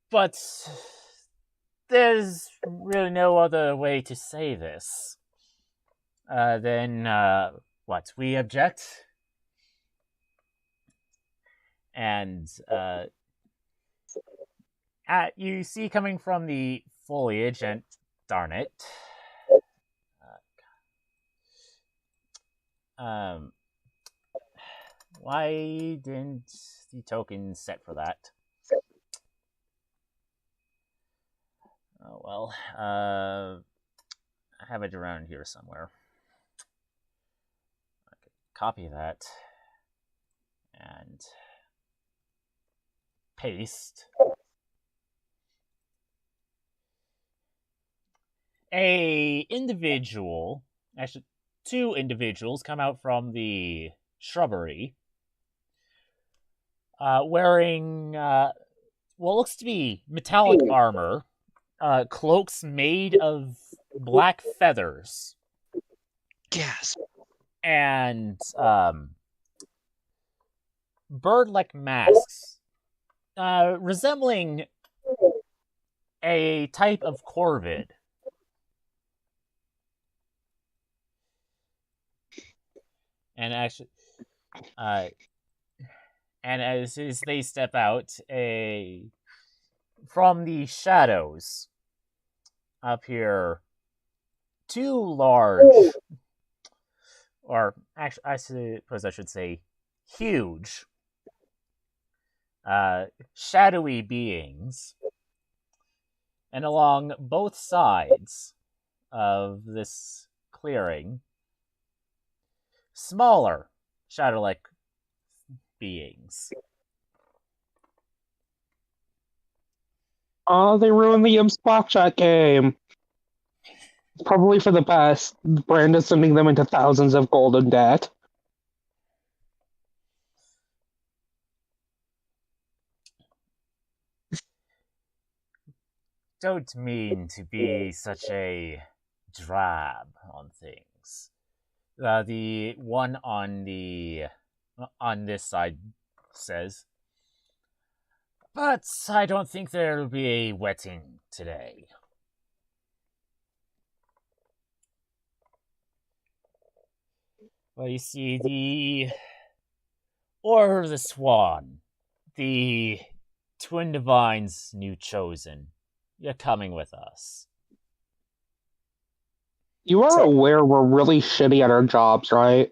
but there's really no other way to say this. Then what? We object?" And you see coming from the foliage, and darn it. Why didn't the token set for that? Oh well, I have it around here somewhere. I could copy that and paste. Actually, two individuals come out from the shrubbery, wearing what looks to be metallic armor, cloaks made of black feathers. Gasp. And bird-like masks, resembling a type of corvid. And actually, and as they step out, from the shadows up here, two large, or actually, I suppose I should say, huge, shadowy beings, and along both sides of this clearing, smaller shadow-like beings. Oh, they ruined the Spot Chat game. Probably for the best. Brand sending them into thousands of gold in debt. Don't mean to be such a drab on things. The one on this side says, but I don't think there'll be a wedding today. Well, you see, the Order of the Swan, the Twin Divine's new chosen, You're coming with us. You are So- aware we're really shitty at our jobs, right?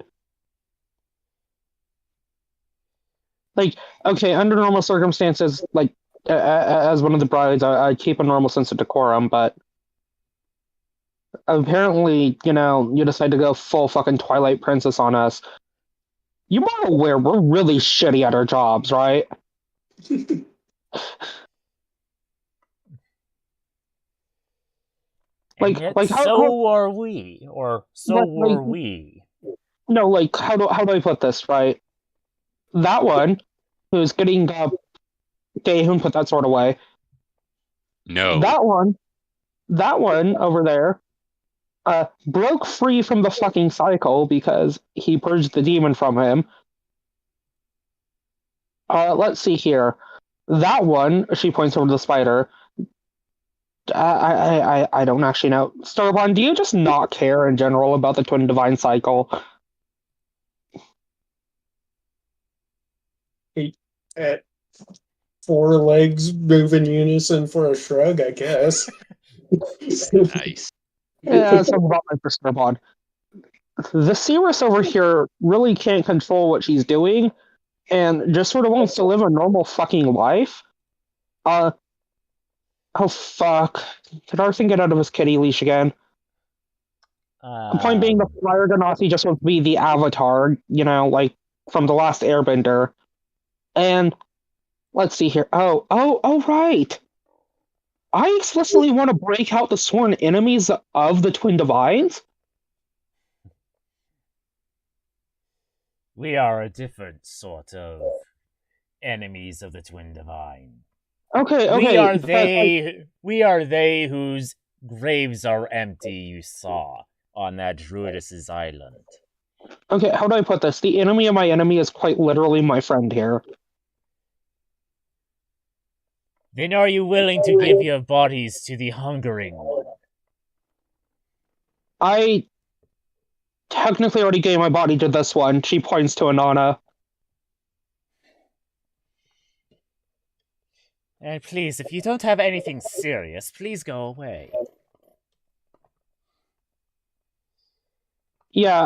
Like, okay, under normal circumstances, like, as one of the brides, I keep a normal sense of decorum, but apparently, you decide to go full fucking Twilight Princess on us. You are aware we're really shitty at our jobs, right? And Like- yet, like how- so are we, or so Like- were we. No, like, how do I put this, right? That one, who's getting, Daehun put that sword away. No. That one over there, broke free from the fucking cycle because he purged the demon from him. Let's see here. That one, she points over to the spider. I don't actually know. Starbon, do you just not care in general about the Twin Divine cycle? At 4 legs move in unison for a shrug, I guess. Nice. Yeah, that's about my for Starbon. The Cirrus over here really can't control what she's doing, and just sort of wants to live a normal fucking life. Oh fuck. Did Arthur get out of his kitty leash again? The point being, the Flyer Ganassi just wants to be the Avatar, like from the last Airbender. And let's see here. Oh, right. I explicitly want to break out the sworn enemies of the Twin Divines. We are a different sort of enemies of the Twin Divine. Okay. We are but, they. We are they whose graves are empty. You saw on that Druidess's island. okay, how do I put this? The enemy of my enemy is quite literally my friend here. Then are you willing to give your bodies to the hungering one? I technically already gave my body to this one. She points to Anana. And please, if you don't have anything serious, please go away. Yeah,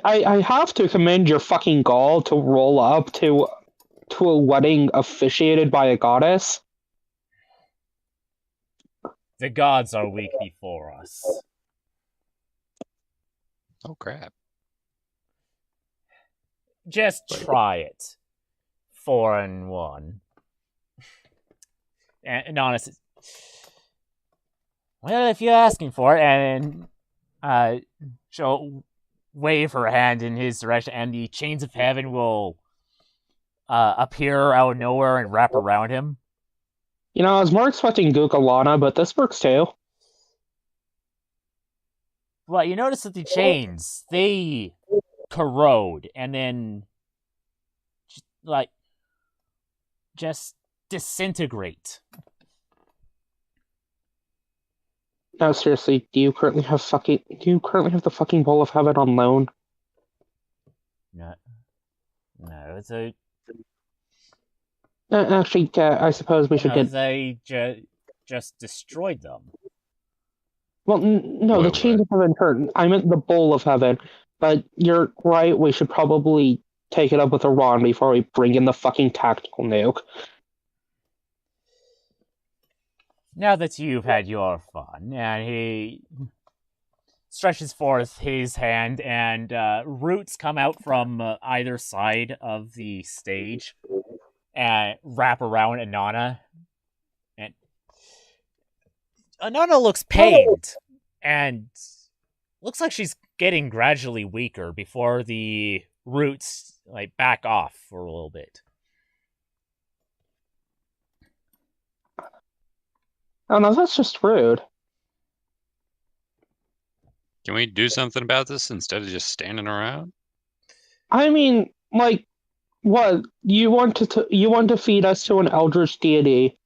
I have to commend your fucking gall to roll up to a wedding officiated by a goddess. The gods are weak before us. Oh crap. Just try it. 4-1. And honestly, well, if you're asking for it, and she'll wave her hand in his direction, and the chains of heaven will appear out of nowhere and wrap around him. I was more expecting Gukalana, but this works too. Well, you notice that the chains, they corrode, and then, just disintegrate. No, seriously, do you currently have the fucking bowl of heaven on loan? No, it's a. Actually, I suppose we should No, get. they just destroyed them. Well, no, the What? chains of heaven hurt. I meant the bowl of heaven. But you're right. We should probably take it up with Iran before we bring in the fucking tactical nuke. Now that you've had your fun, and he stretches forth his hand, and roots come out from either side of the stage and wrap around Anana. And Anana looks pained, and looks like she's getting gradually weaker before the roots back off for a little bit. Oh no, that's just rude. Can we do something about this instead of just standing around? I mean, like, what you want to feed us to an eldritch deity?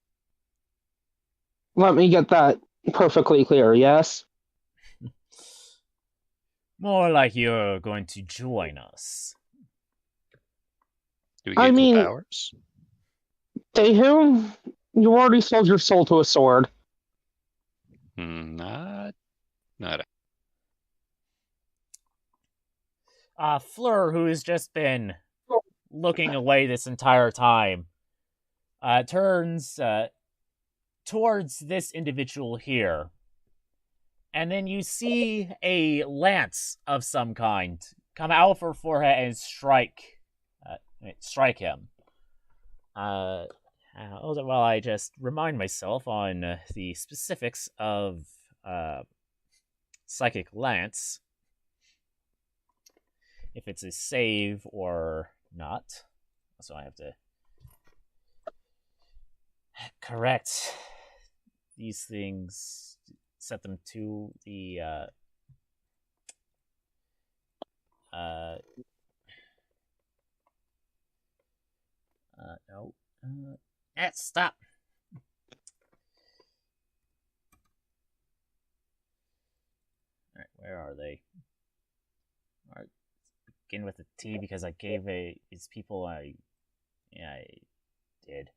Let me get that perfectly clear. Yes. More like you're going to join us. Do we get I cool mean- powers? Daehun, you already sold your soul to a sword. Not. Fleur, who has just been looking away this entire time, turns towards this individual here. And then you see a lance of some kind come out of her forehead and strike him. While I just remind myself on the specifics of Psychic Lance, if it's a save or not. So I have to correct these things, set them to the no. Stop. All right, where are they? All right, begin with a T because I gave these people I did.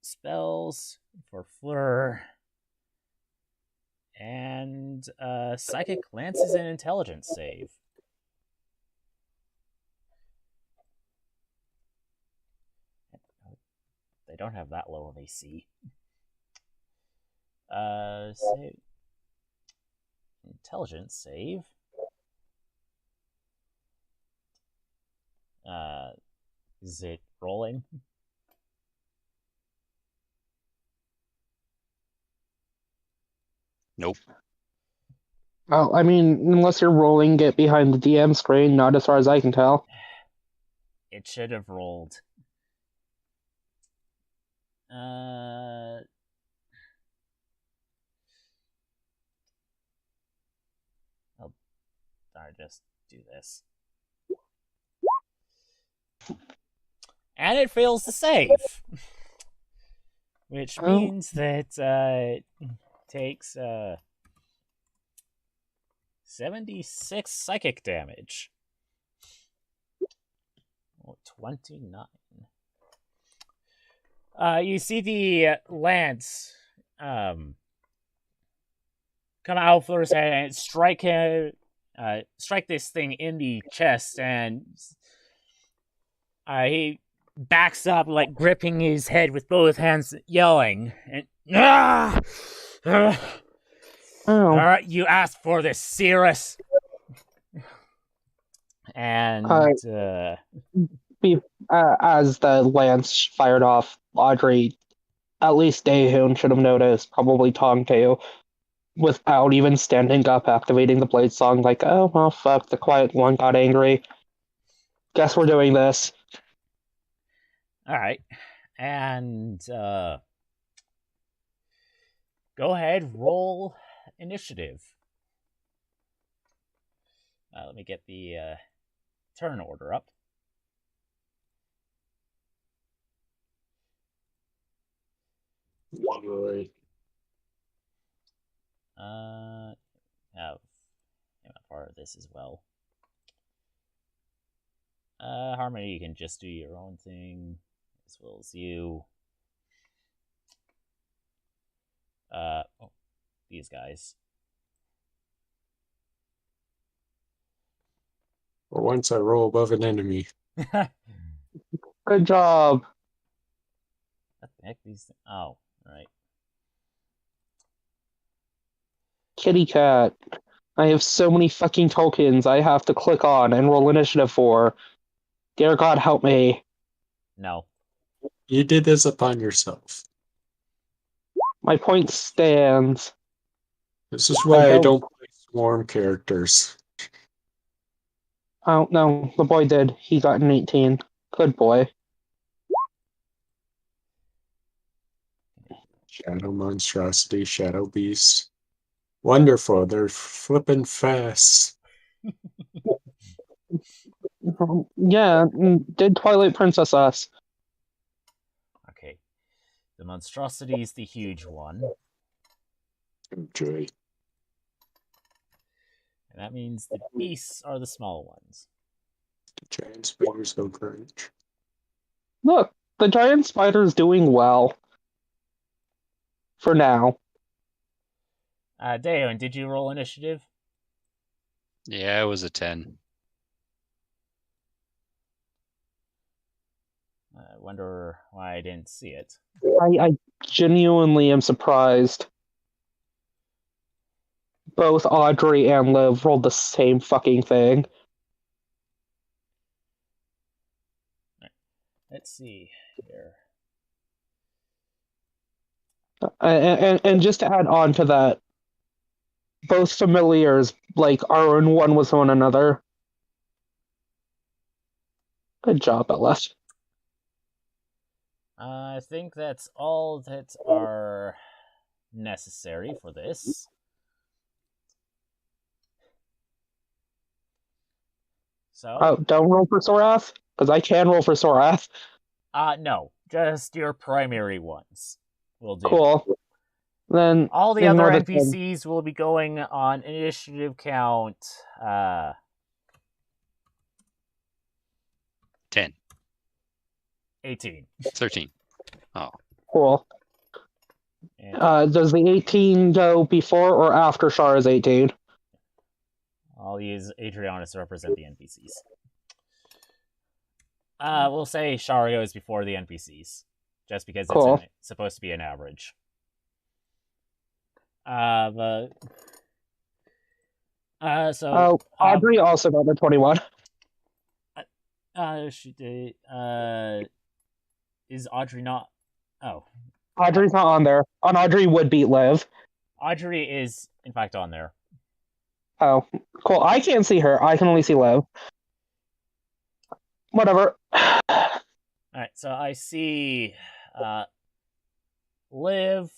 Spells for Fleur. And Psychic Lance is an intelligence save. They don't have that low of AC. Save. Intelligence save. Is it rolling? Nope. Well, I mean, unless you're rolling it behind the DM screen, not as far as I can tell. It should have rolled. I'll just do this. And it fails to save. Which means that it takes 76 psychic damage. 29. You see the lance come out of Fleur's head and strike this thing in the chest, and he backs up, like gripping his head with both hands, yelling, and Alright, you asked for this, Cirrus. And as the lance fired off, Audrey, at least Daehoon should have noticed, probably Tongtail, without even standing up, activating the blade song, like, oh, well, fuck, the quiet one got angry. Guess we're doing this. Alright. And go ahead, roll initiative. Let me get the turn order up. Right. Have part of this as well. Harmony, you can just do your own thing, as well as you. These guys. For once I roll above an enemy. Good job. What the heck? Oh, right. Kitty cat. I have so many fucking tokens I have to click on and roll initiative for. Dear God, help me. No. You did this upon yourself. My point stands. This is why I don't play swarm characters. Oh, no, the boy did. He got an 18. Good boy. Shadow monstrosity, shadow beast. Wonderful, they're flipping fast. Yeah, did Twilight Princess us. Okay. The monstrosity is the huge one. Joy. And that means the beasts are the small ones. The giant spiders go courage. Look, the giant spider's doing well. For now. Dayon, did you roll initiative? Yeah, it was a 10. I wonder why I didn't see it. I genuinely am surprised. Both Audrey and Liv rolled the same fucking thing. Let's see here. And just to add on to that, both familiars are in one with one another. Good job, Ella. I think that's all that are necessary for this. So. Oh, don't roll for Sorath? Because I can roll for Sorath. No, just your primary ones will do. Cool. Then all the other NPCs will be going on initiative count 10. 18. 13. Oh. Cool. Does the 18 go before or after Shara's 18? I'll use Adriana to represent the NPCs. We'll say Shara goes before the NPCs, just because it's supposed to be an average. Audrey also got the 21. She did. Is Audrey not? Oh, Audrey's not on there. On Audrey would beat Liv. Audrey is in fact on there. Oh, cool. I can't see her. I can only see Liv. Whatever. Alright, so I see Liv,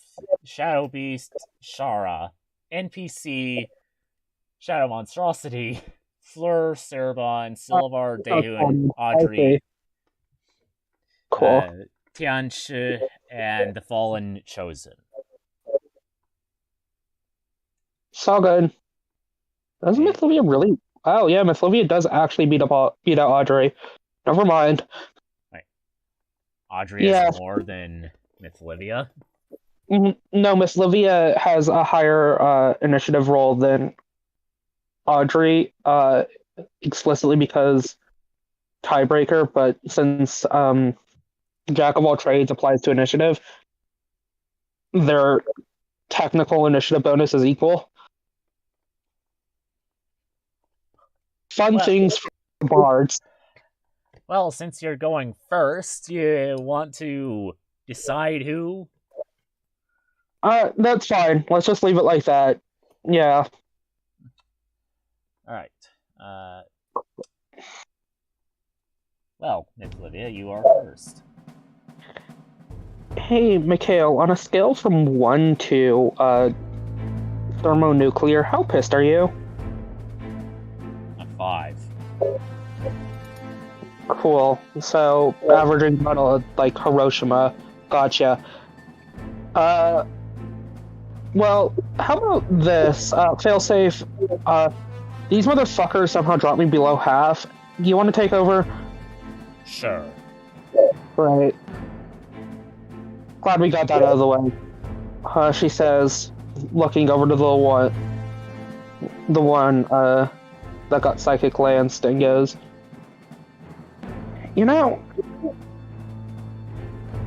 Shadow Beast, Shara, NPC, Shadow Monstrosity, Fleur, Cerebon, Silvar, Dehun, Audrey, cool. Tianchi, and the Fallen Chosen. So good. Doesn't Mythlivia really? Oh yeah, Mythlivia does actually beat out Audrey. Never mind. Right. Audrey has more than Mythlivia? No, Mythlivia has a higher initiative roll than Audrey, explicitly because tiebreaker, but since Jack of all trades applies to initiative, their technical initiative bonus is equal. Fun things for bards. Well, since you're going first, you want to decide who? That's fine. Let's just leave it like that. Yeah. Alright. Well, Mythlivia, you are first. Hey, Mikhail, on a scale from 1 to thermonuclear, how pissed are you? A 5. Cool. So, averaging about like Hiroshima. Gotcha. Well, how about this? Failsafe, these motherfuckers somehow dropped me below half. Do you want to take over? Sure. Right. Glad we got that out of the way. She says, looking over to the one that got psychic lanced, and goes, you know,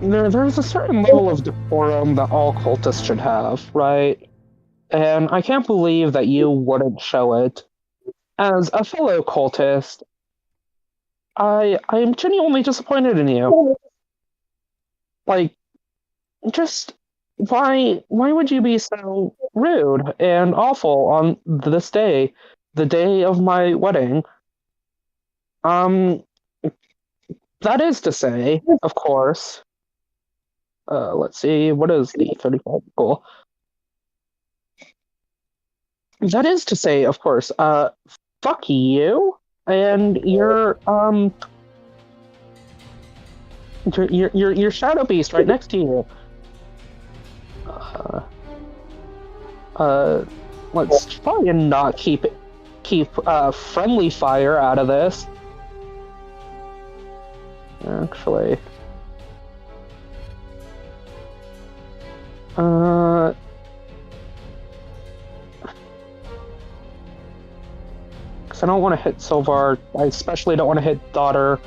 there's a certain level of decorum that all cultists should have, right? And I can't believe that you wouldn't show it. As a fellow cultist, I am genuinely disappointed in you. Like, just why would you be so rude and awful on this day, the day of my wedding? That is to say, of course. Let's see, what is the 35 goal? That is to say, of course, fuck you and your shadow beast right next to you. Let's try and not keep friendly fire out of this. Actually, Uh, because I don't want to hit Silvar. I especially don't want to hit Daughter.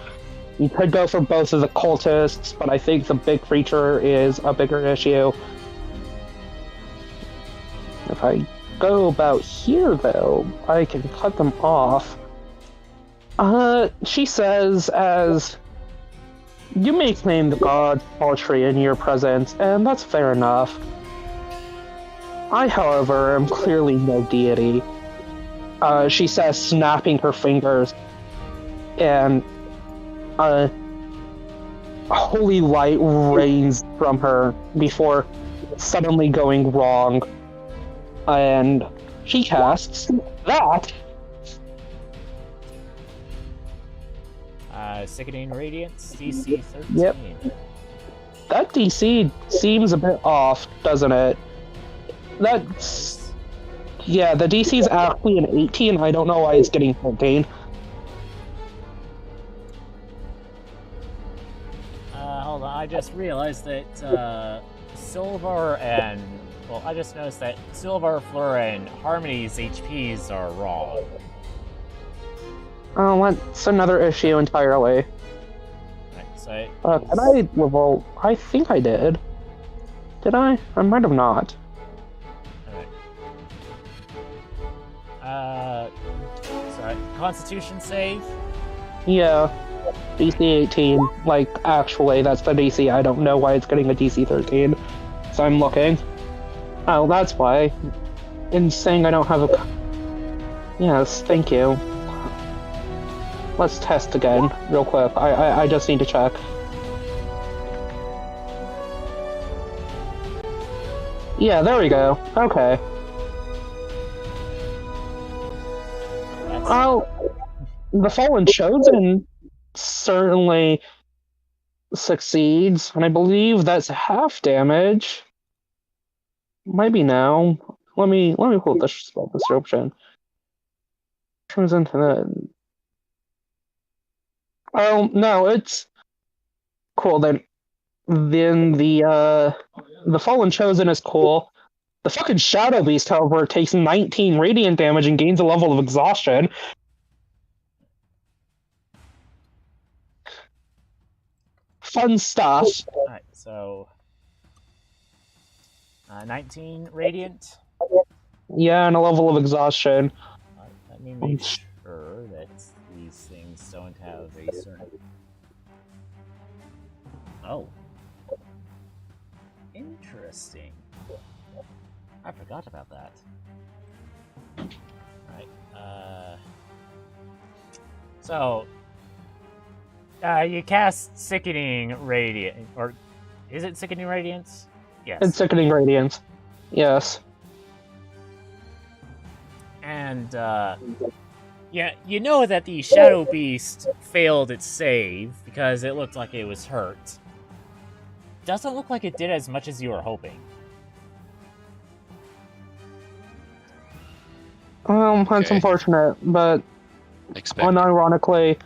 You could go for both of the cultists, but I think the big creature is a bigger issue. If I go about here, though, I can cut them off. She says, as you may claim the god Paltry in your presence, and that's fair enough. I, however, am clearly no deity. She says, snapping her fingers, and holy light rains from her before suddenly going wrong. And she casts that. Sickening Radiance, DC 13. Yep. That DC seems a bit off, doesn't it? That's... Yeah, the DC is actually an 18. I don't know why it's getting 13. Hold on, I just realized that Silver and... Well, I just noticed that Silver, Fleur, and Harmony's HPs are wrong. Oh, that's another issue entirely. Right, so Can I level... I think I did. Did I? I might have not. Alright. Sorry, Constitution save? Yeah. DC 18. Like, actually, that's the DC. I don't know why it's getting a DC 13. So I'm looking. Oh, that's why. In saying I don't have a... Yes, thank you. Let's test again, real quick. I just need to check. Yeah, there we go. Okay. Oh, the Fallen Chosen certainly succeeds, and I believe that's half damage. Maybe now. Let me pull the spell description. Turns into the... Oh no, it's cool. Then the Fallen Chosen is cool. The fucking Shadow Beast, however, takes 19 radiant damage and gains a level of exhaustion. Fun stuff. Alright, so... 19 Radiant. Yeah, and a level of exhaustion. Let me make sure that these things don't have a certain... Oh. Interesting. I forgot about that. Right. So... you cast Sickening Radiant, or... Is it Sickening Radiance? Yes. It's Sickening Radiance. Yes. And, yeah, you know that the Shadow Beast failed its save because it looked like it was hurt. Doesn't look like it did as much as you were hoping. That's unfortunate, but unironically,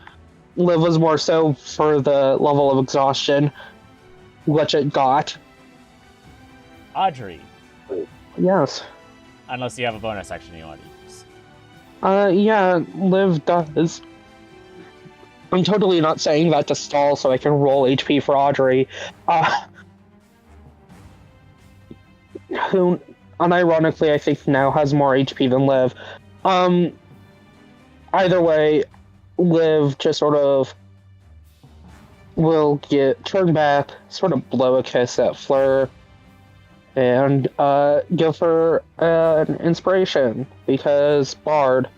Liv was more so for the level of exhaustion, which it got. Audrey. Yes. Unless you have a bonus action you want to use. Yeah, Liv does. I'm totally not saying that to stall so I can roll HP for Audrey. Who, unironically, I think now has more HP than Liv. Either way, Liv just sort of will turn back, sort of blow a kiss at Fleur, and give her an inspiration, because Bard.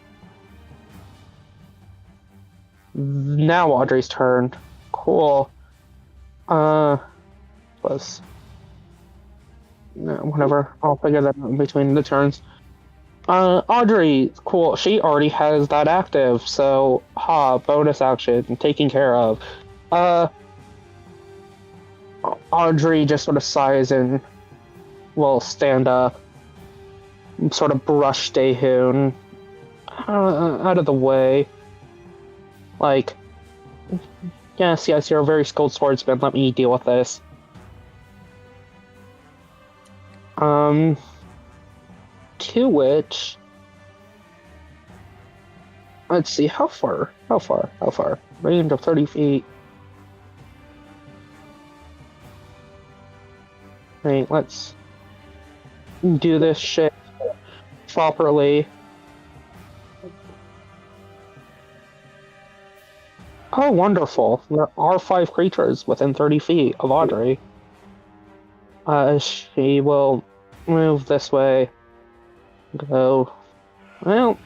Now Audrey's turn. Cool. Plus... No, whatever. I'll figure that out in between the turns. Audrey, cool. She already has that active, so, bonus action, taken care of. Audrey just sort of sighs and will stand up, and sort of brush Daehoon out of the way. Like, yes, you're a very skilled swordsman, let me deal with this. To which, let's see, how far? Range of 30 feet. Right, let's do this shit properly. Oh, wonderful. There are 5 creatures within 30 feet of Audrey. She will move this way. Go. Well,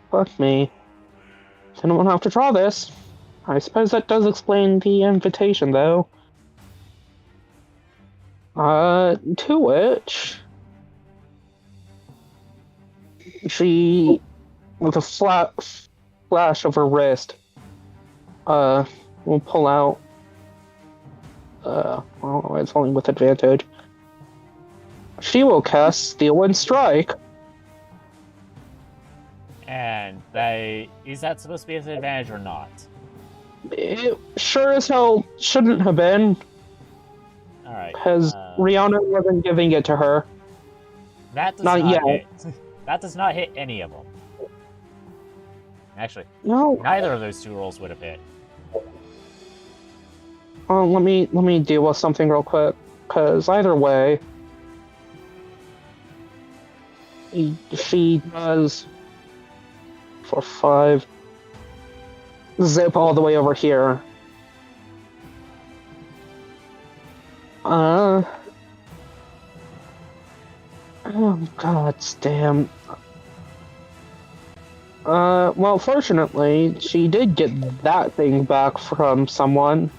fuck me. Didn't want to have to draw this. I suppose that does explain the invitation, though. To which... she... with a flash of her wrist, will pull out... well, it's only with advantage. She will cast Steel Wind Strike. And is that supposed to be an advantage or not? It sure as hell shouldn't have been, Alright. because Rihanna wasn't giving it to her. That does Not not yet. hit. That does not hit any of them. Actually, No. neither of those 2 rolls would have hit. Let me deal with something real quick, because either way, she does for 5 zip all the way over here. Oh, god damn. Well, fortunately, she did get that thing back from someone,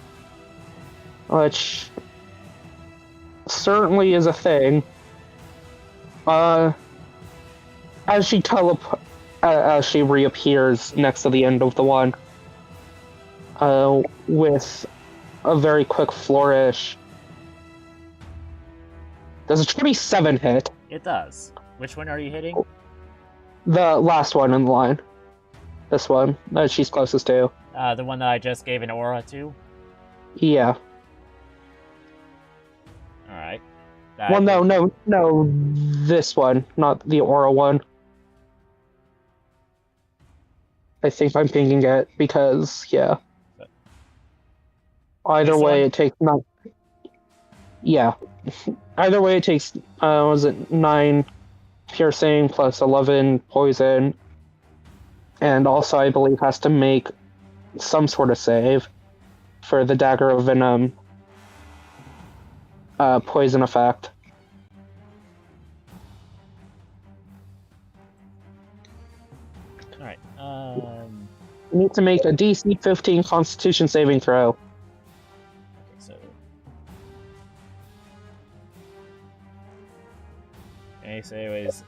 which certainly is a thing. As she reappears next to the end of the one, with a very quick flourish. Does a 27 hit? It does. Which one are you hitting? The last one in the line. This one that she's closest to. The one that I just gave an aura to? Yeah. Alright. Well, no. This one, not the aura one. I think I'm thinking it because, yeah. Either This way, one? it takes not. Yeah. Either way, it takes. Was it 9 piercing plus 11 poison, and also I believe has to make some sort of save for the dagger of venom poison effect. Alright. You need to make a DC 15 Constitution saving throw. Okay, so. Okay, so anyways,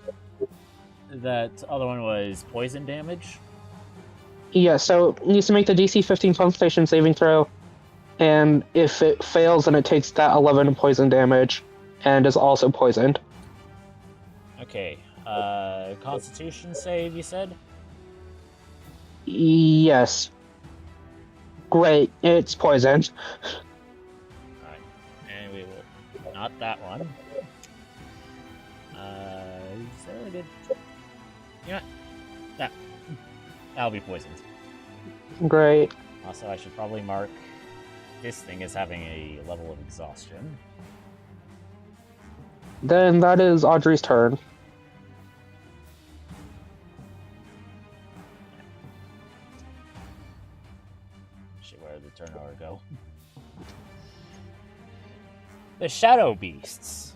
that other one was poison damage. Yeah, so it needs to make the DC 15 Constitution saving throw, and if it fails, then it takes that 11 poison damage, and is also poisoned. Okay. Constitution save, you said? Yes. Great, it's poisoned. Alright. And we will. Not that one. Is there a good. You know what? That'll be poisoned. Great. Also, I should probably mark this thing as having a level of exhaustion. Then that is Audrey's turn. Shit, where did the turn order go? The Shadow Beasts.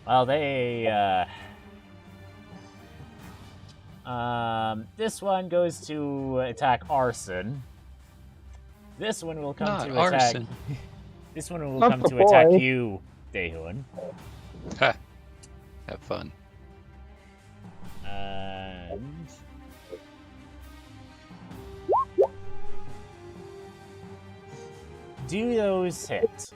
Well, they, this one goes to attack Arson. This one will come Not to attack. arson. This one will Not come the to attack boy. you, Dehun. Ha. Have fun. And do those hit?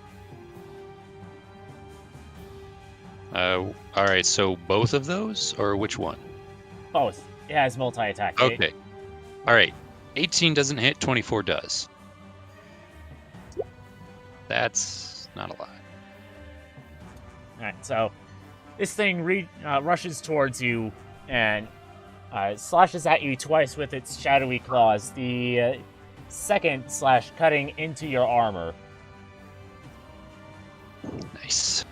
Alright, so both of those, or which one? Both. It has multi-attack. Okay. Alright. 18 doesn't hit, 24 does. That's It's not a lot. Alright, so this thing rushes towards you and slashes at you twice with its shadowy claws. The second slash cutting into your armor. Nice.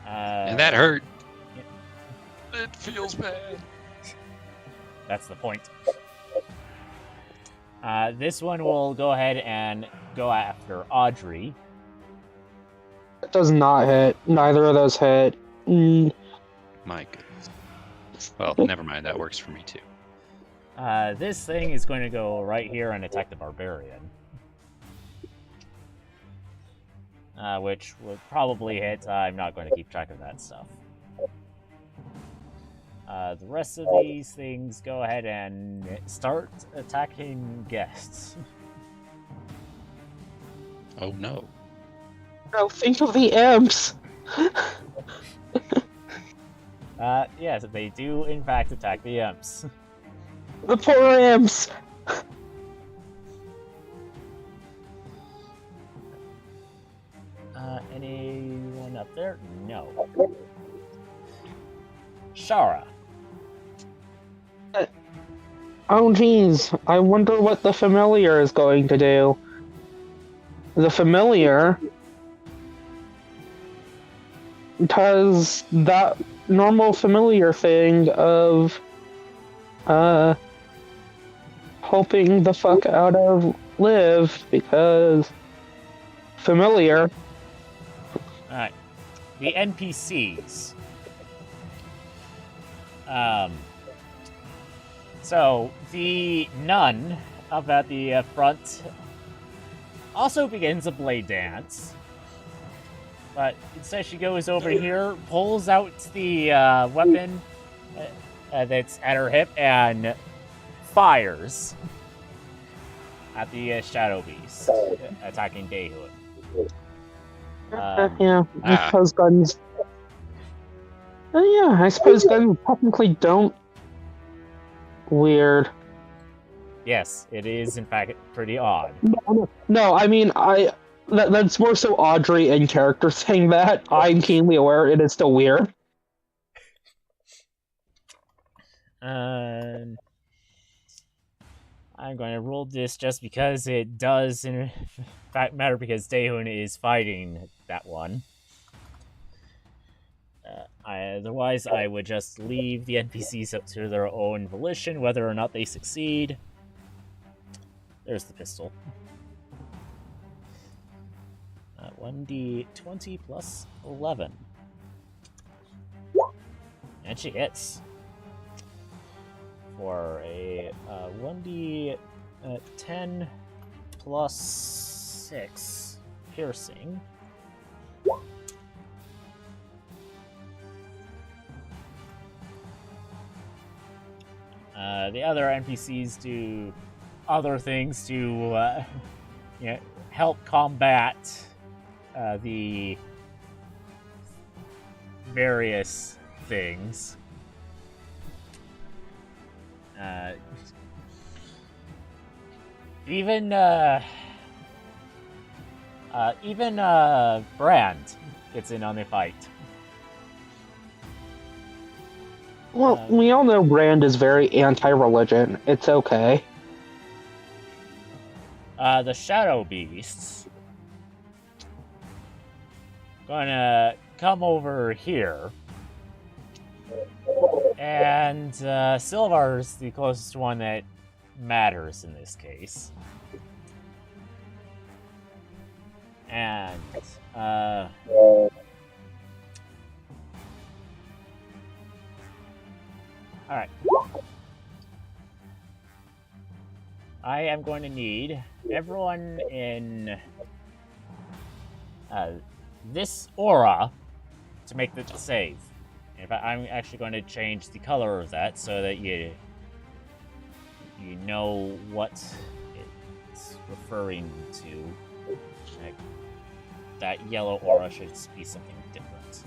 And that hurt. Yeah. It feels bad. That's the point. This one will go ahead and go after Audrey. It does not hit. Neither of those hit. My goodness. Well, never mind. That works for me too. This thing is going to go right here and attack the barbarian. Which would probably hit. I'm not going to keep track of that stuff. The rest of these things go ahead and start attacking guests. Oh no. No, think of the imps! Yes, they do in fact attack the imps. The poor imps! Anyone up there? No. Shara. Oh geez, I wonder what the familiar is going to do. The familiar does that normal familiar thing of helping the fuck out of Liv, because familiar. Alright. The NPCs. So, the nun up at the front also begins a blade dance. But instead she goes over here, pulls out the weapon that's at her hip, and fires at the Shadow Beast, attacking Daehoon. Yeah, I suppose guns. Yeah, I suppose guns technically don't. Weird. Yes, it is in fact pretty odd. No, I mean that's more so Audrey in character saying that. I'm keenly aware it is still weird. I'm going to roll this just because it does in fact matter, because Daehoon is fighting that one. Otherwise, I would just leave the NPCs up to their own volition, whether or not they succeed. There's the pistol. 1d20 plus 11. And she hits. For a 1d10 plus 6 piercing. The other NPCs do other things to help combat the various things. Even Brand gets in on the fight. Well, we all know Brand is very anti-religion. It's okay. The Shadow Beasts gonna come over here, and Silvar's the closest one that matters in this case. And alright. I am going to need everyone in this aura to make the save. In fact, I'm actually going to change the color of that so that you know what it's referring to. Like, that yellow aura should be something different.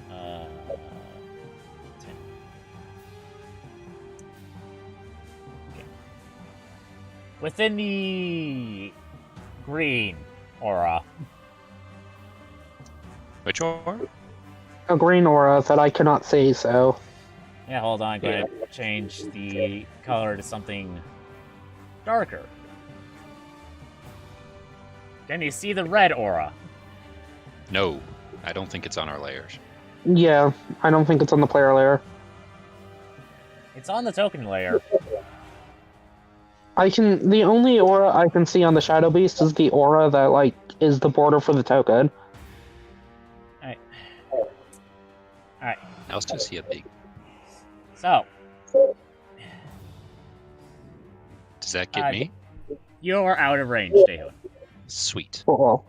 10. Okay. Within the green aura, Which aura? A green aura that I cannot see, so... Yeah, hold on. I'm going to change the color to something darker. Can you see the red aura? No, I don't think it's on our layers. Yeah, I don't think it's on the player layer. It's on the token layer. The only aura I can see on the Shadow Beast is the aura that, like, is the border for the token. Alright. I also see a big. So. Does that get me? You're out of range, Daehun. Sweet. Cool.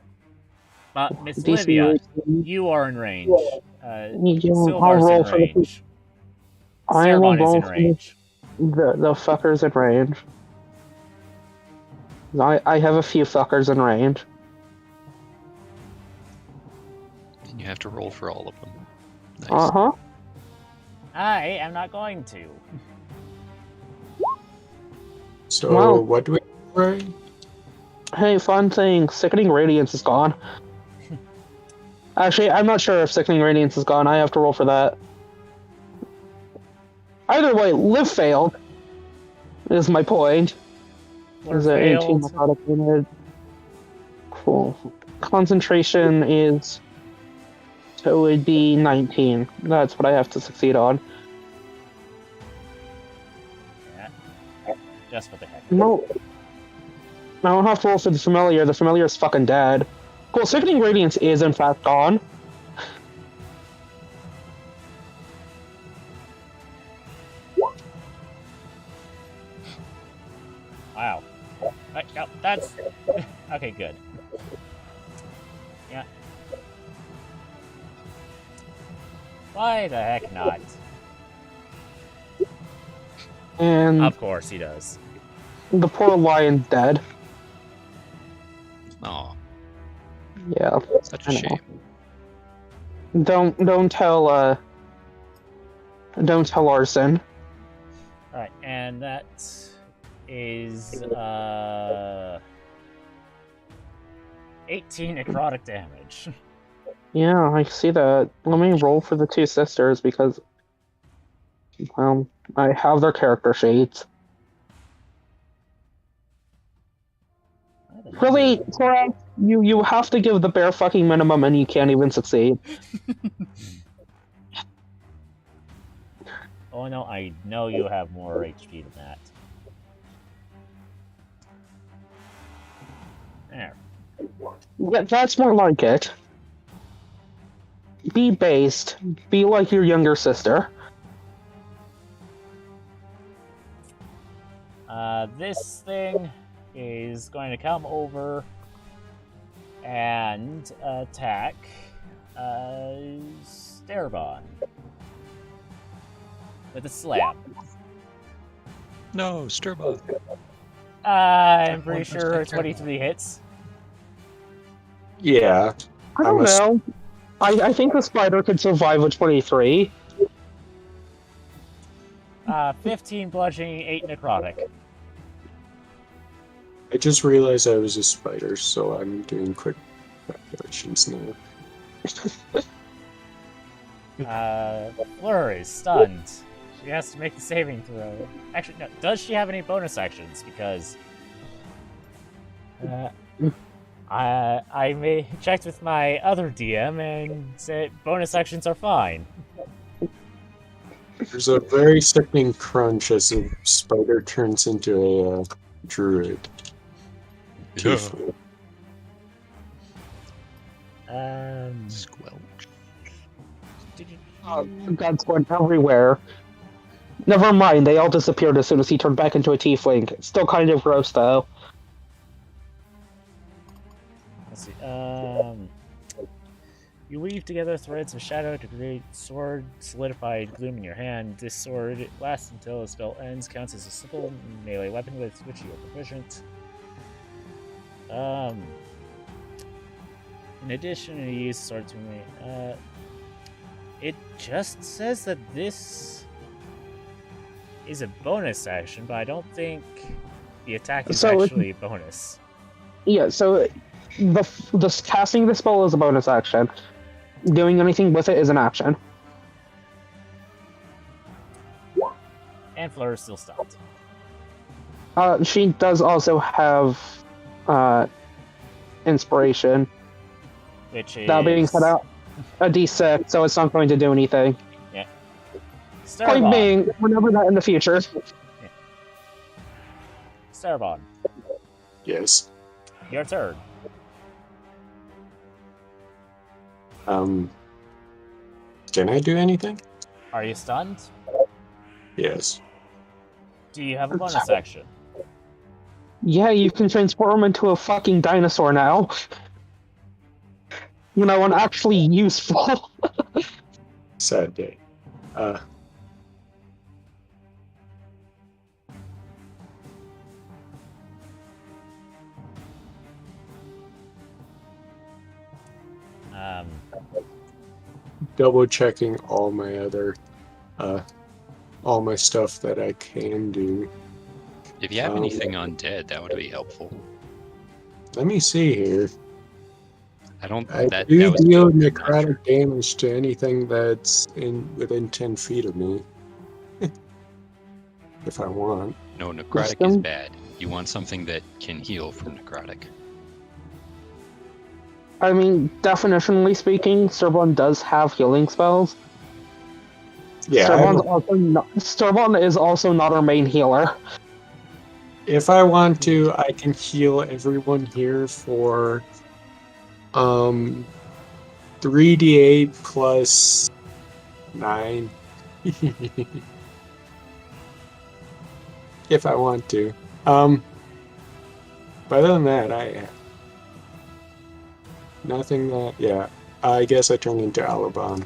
But Miss DC Livia, rating. you are in range. I'll Silvar's roll in for range. I will Cerbon is roll in for range. the fuckers in range. I have a few fuckers in range. And you have to roll for all of them. Nice. Uh-huh. I am not going to. So, Wow. what do we right? Hey, fun thing. Sickening Radiance is gone. Actually, I'm not sure if Sickening Radiance is gone. I have to roll for that. Either way, Live failed. Is my point. Is it 18 Failed. necrotic damage? Cool. Concentration is... So it'd be 19. That's what I have to succeed on. Yeah. Just for the heck. No. I don't have to roll for the familiar. The familiar is fucking dead. Cool, Sickening Radiance is in fact gone. Wow. Right, no, that's... Okay, good. Yeah. Why the heck not? And Of course he does. the poor lion's dead. Aw, Yeah. such I a know. shame. Don't tell Arson. Alright, and that is 18 necrotic damage. Yeah, I see that. Let me roll for the two sisters because, well, I have their character sheets. Really, Cora, you have to give the bare fucking minimum and you can't even succeed. Oh no, I know you have more HP than that. There. Yeah, that's more like it. Be based. Be like your younger sister. This thing is going to come over and attack Sterbon with a slam. No, Sturba. I'm pretty sure 23 hits. Yeah. I don't know. I think the spider could survive a 23. 15 bludgeoning, 8 necrotic. I just realized I was a spider, so I'm doing quick calculations now. Fleur is stunned. She has to make the saving throw. Actually, no. Does she have any bonus actions? Because I checked with my other DM and said bonus actions are fine. There's a very sickening crunch as the spider turns into a druid. Tiefling. Squelch. God's going everywhere. Never mind, they all disappeared as soon as he turned back into a tiefling. It's still kind of gross, though. Let's see. You weave together threads of shadow to create sword, solidified gloom in your hand. This sword lasts until the spell ends, counts as a simple melee weapon with which you are proficient. In addition, you use sword to make. It just says that this is a bonus action, but I don't think the attack is actually a bonus. Yeah, so the casting the spell is a bonus action. doing anything with it is an action. And Fleur is still stunned. She does also have inspiration. Which is... That being said, out a d6, so it's not going to do anything. Yeah. Point being, remember that in the future. Yeah. Starvon, Yes. your turn. Can I do anything? Are you stunned? Yes. Do you have a bonus action? Yeah, you can transform into a fucking dinosaur now. You know, and actually useful. Sad day. Double checking all my other, all my stuff that I can do. If you have anything undead, that would be helpful. Let me see here. I don't. I That do was deal good. necrotic damage to anything that's within 10 feet of me. If I want. No, necrotic is bad. You want something that can heal from necrotic. I mean, definitionally speaking, Servon does have healing spells. Yeah. Servon is also not our main healer. If I want to, I can heal everyone here for 3d8 plus 9. If I want to. But other than that, I nothing that, yeah. I guess I turn into Alabon.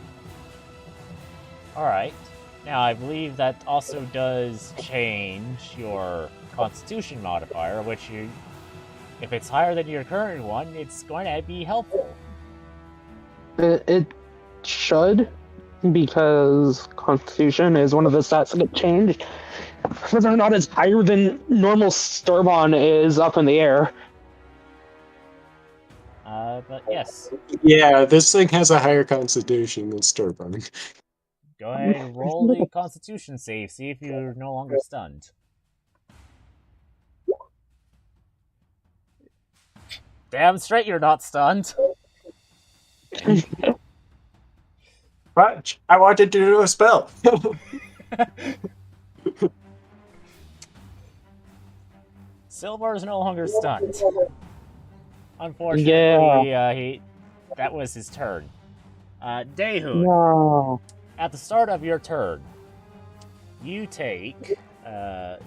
Alright. Now, I believe that also does change your Constitution modifier, which you... If it's higher than your current one, it's going to be helpful. It should, because Constitution is one of the stats that get changed. Whether or not it's higher than normal Servon is up in the air. But yes. Yeah, this thing has a higher constitution than Sturbon. Go ahead and roll the Constitution save. See if you're no longer stunned. Damn straight you're not stunned. But I wanted to do a spell. Silver is no longer stunned. Unfortunately, that was his turn. Daehoon, No. at the start of your turn, you take a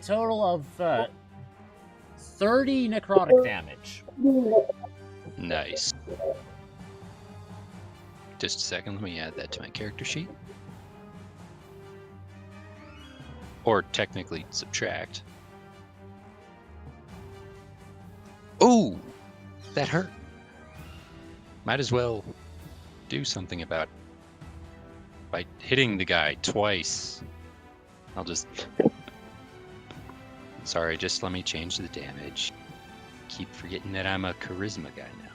total of 30 necrotic damage. Nice. Just a second, let me add that to my character sheet. Or technically subtract. Ooh! That hurt. Might as well do something about it. By hitting the guy twice. I'll just... Sorry, just let me change the damage. Keep forgetting that I'm a charisma guy now.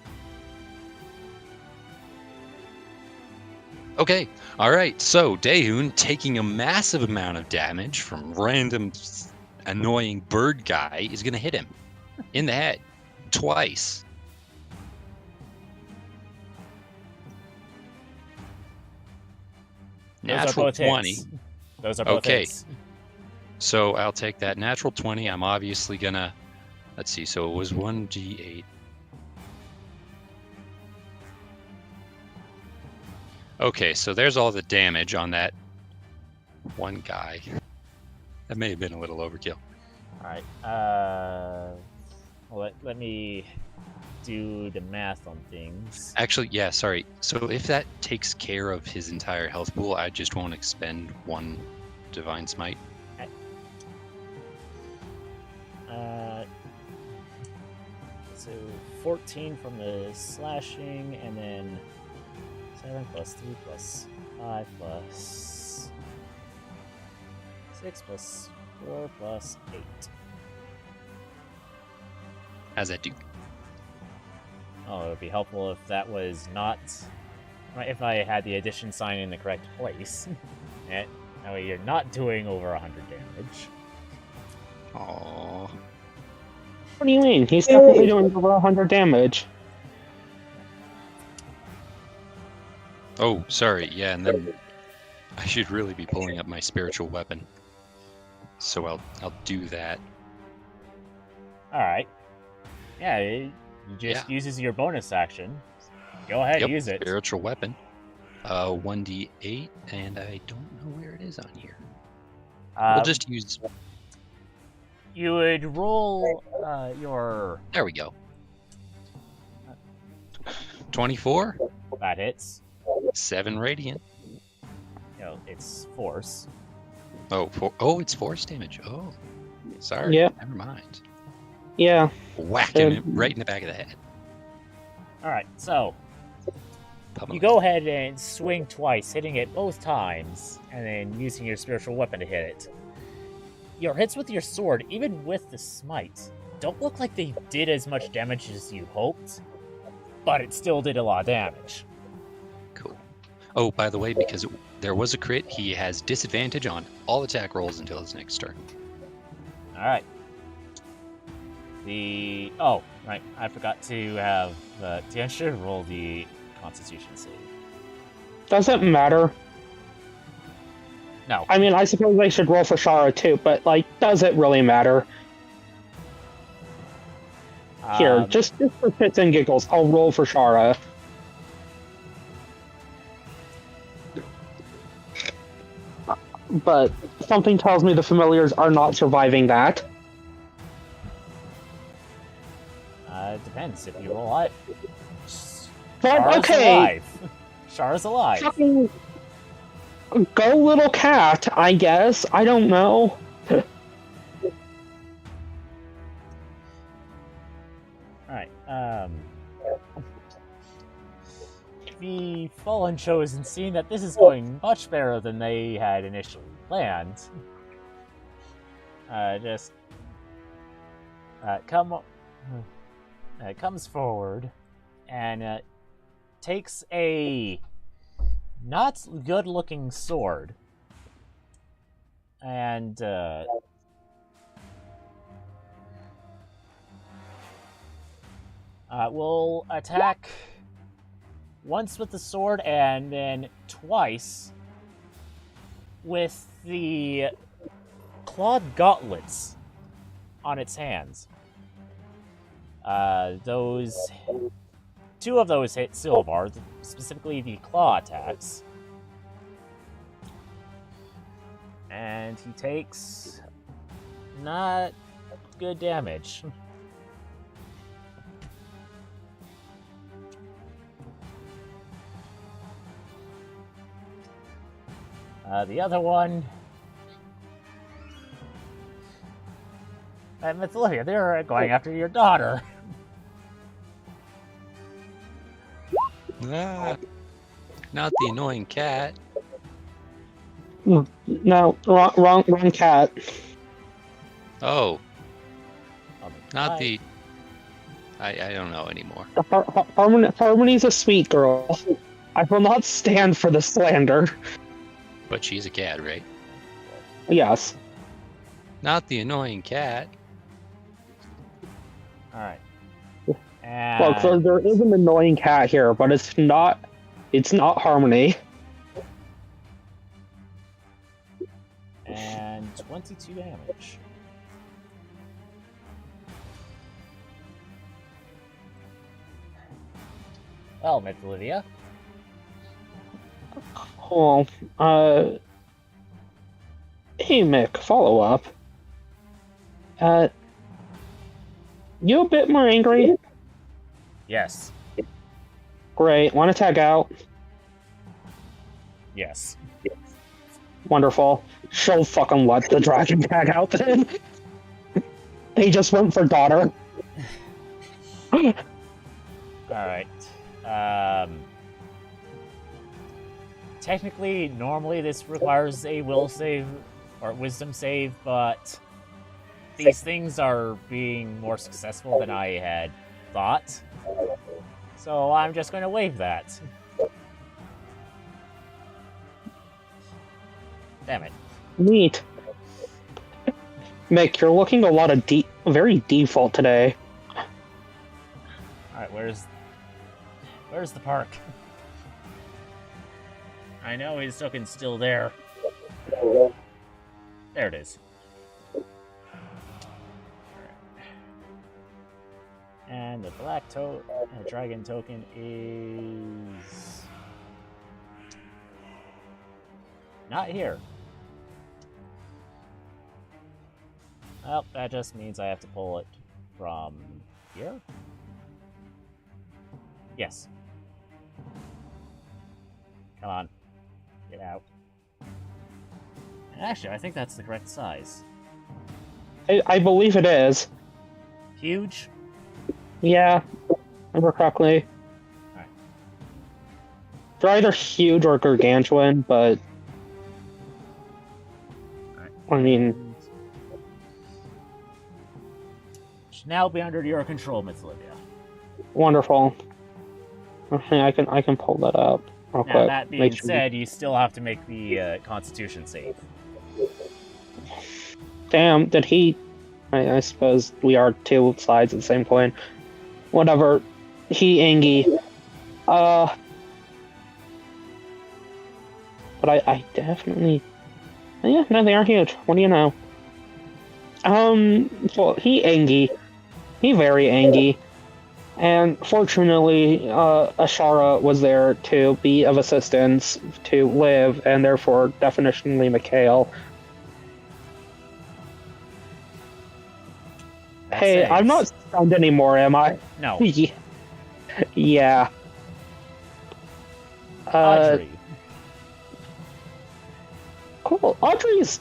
Okay, alright, so Daehoon taking a massive amount of damage from random annoying bird guy is going to hit him in the head twice. Natural 20. Those are both hits. So I'll take that natural 20. I'm obviously going to... Let's see, so it was 1d8. Okay, so there's all the damage on that one guy. That may have been a little overkill. Alright, let me do the math on things. Actually, yeah, sorry. So if that takes care of his entire health pool, I just won't expend one Divine Smite. So 14 from the slashing, and then 7 plus 3 plus 5 plus 6 plus 4 plus 8. How's that do? Oh, it would be helpful if that was not... If I had the addition sign in the correct place. That way you're not doing over 100 damage. Aww. What do you mean? He's definitely doing over 100 damage. Oh, sorry. Yeah, and then I should really be pulling up my spiritual weapon. So I'll do that. Alright. Yeah, it just uses your bonus action. Go ahead, use it. Spiritual weapon. 1d8, and I don't know where it is on here. We'll just use... You would roll your... There we go. 24? That hits. 7 radiant. It's force. Oh, it's force damage. Oh, sorry. Yeah. Never mind. Yeah. Whack him right in the back of the head. Alright, so... Pummel You it. go ahead and swing twice, hitting it both times, and then using your spiritual weapon to hit it. Your hits with your sword, even with the smite, don't look like they did as much damage as you hoped, but it still did a lot of damage. Cool. Oh, by the way, because there was a crit, he has disadvantage on all attack rolls until his next turn. Alright. Oh, right, I forgot to have... Dan should roll the Constitution save. Doesn't matter. No. I mean, I suppose they should roll for Shara too, but, like, does it really matter? Here, just for shits and giggles, I'll roll for Shara. But something tells me the familiars are not surviving that. It depends. If you roll it... But, Shara's okay, alive. Shara's alive. fucking go little cat, I guess. I don't know. Alright, the Fallen Chosen, seeing that this is going much better than they had initially planned, comes forward and takes a not good-looking sword and will attack once with the sword and then twice with the clawed gauntlets on its hands. Two of those hit Silvar, specifically the claw attacks. And he takes not good damage. The other one... Miss Olivia, they're going after your daughter. Ah, not the annoying cat. No, wrong cat. Oh, not the... I don't know anymore. Harmony's a sweet girl. I will not stand for the slander. But she's a cat, right? Yes. Not the annoying cat. Alright. Look, there is an annoying cat here, but it's not Harmony. And 22 damage. Well, Miss Olivia. Oh, hey Mick, follow up. You a bit more angry? Yes. Great. Want to tag out? Yes. Wonderful. She'll fucking let the dragon tag out then. He just went for daughter. Alright. Technically, normally this requires a will save or wisdom save, but these things are being more successful than I had thought. So I'm just going to waive that. Damn it. Neat. Mick, you're looking a lot of very default today. Alright, where's the park? I know his token's still there. There it is. And the black dragon token is not here. Well, that just means I have to pull it from here. Yes. Come on. Get out. Actually, I think that's the correct size. I believe it is. Huge? Yeah, remember correctly. Alright. They're either huge or gargantuan, but Alright. I mean, Should now be under your control, Miss Olivia. wonderful. Okay, I can pull that up real Now, quick. that being said, you still have to make the Constitution save. Damn, did he? I suppose we are two sides of the same coin. Whatever. Angie. But I definitely. Yeah, no, they are huge. What do you know? Well, Angie. He very Angie. And fortunately, Ashara was there to be of assistance to live, and therefore, definitionally, Mikhail. That Hey, saves. I'm not stunned anymore, am I? No. Yeah. Audrey. Cool. Audrey's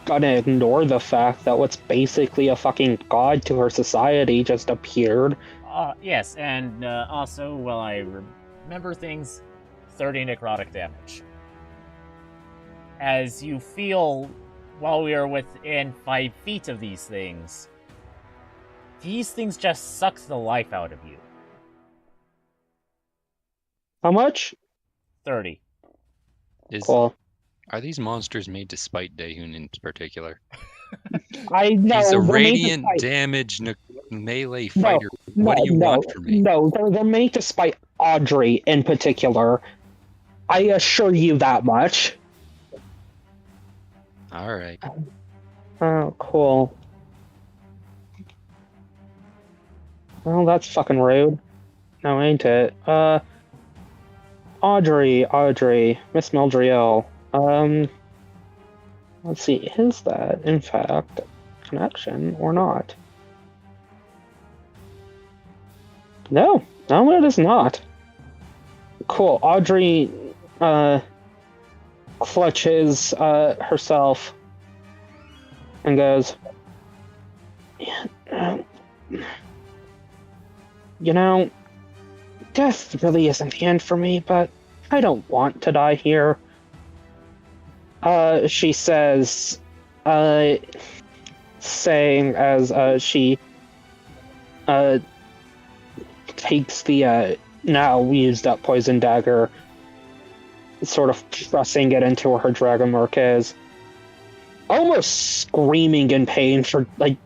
gonna ignore the fact that what's basically a fucking god to her society just appeared. Yes, and also, while I remember things, 30 necrotic damage. As you feel, while we are within 5 feet of these things just suck the life out of you. How much? 30. Cool. Are these monsters made to spite Daehun in particular? I know. He's a they're made to radiant spite- damage melee fighter. No, What do you want from me? No, they're made to spite Audrey in particular. I assure you that much. All right. Oh, cool. Well, that's fucking rude. No, ain't it? Audrey, Miss Meldriel. Let's see, is that, in fact, a connection or not? No, it is not. Cool, Audrey, clutches, herself and goes, you know, death really isn't the end for me, but I don't want to die here. She says, saying as she takes the now used up poison dagger, sort of thrusting it into her dragon Marquez, almost screaming in pain for, like,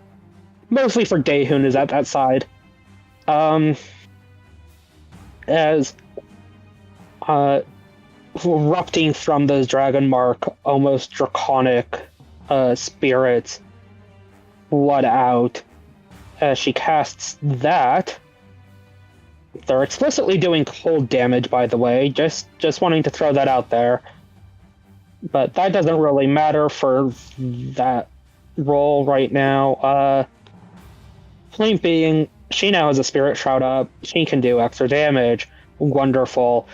mostly for Daehun is at that side. As erupting from the dragon mark, almost draconic spirits flood out as she casts that. They're explicitly doing cold damage, by the way, just wanting to throw that out there. But that doesn't really matter for that roll right now. Point being, she now has a spirit shroud up. She can do extra damage. Wonderful.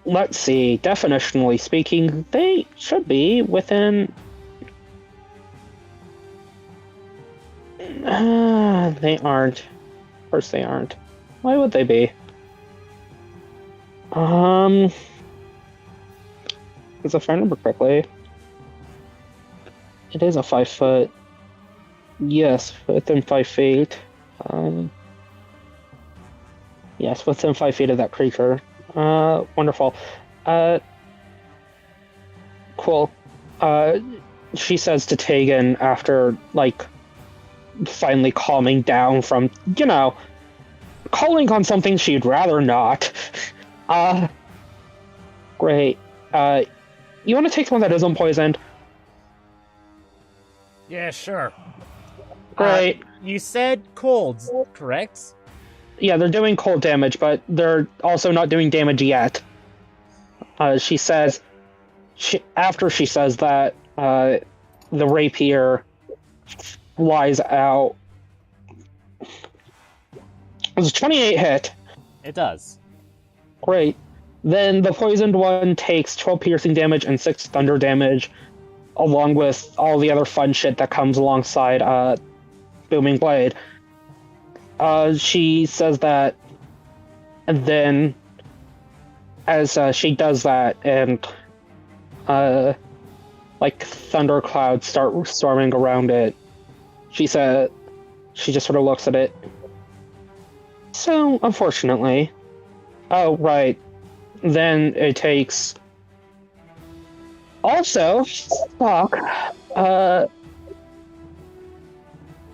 Let's see. Definitionally speaking, they should be within... they aren't. Of course they aren't. Why would they be? Because if I remember correctly, it is a 5 foot. Yes, within 5 feet. Yes, within 5 feet of that creature. Wonderful. Cool. She says to Tegan after, like, finally calming down from, calling on something she'd rather not. Great. You want to take one that isn't poisoned? Yeah, sure. Great. You said colds, correct? Yeah, they're doing cold damage, but they're also not doing damage yet. She says, after she says that, the rapier flies out. It's a 28 hit. It does. Great. Then the poisoned one takes 12 piercing damage and 6 thunder damage, along with all the other fun shit that comes alongside Booming Blade. She says that, and then as she does that, and like thunder clouds start storming around it, she just sort of looks at it. So, unfortunately, oh right, then it takes. Also, fuck,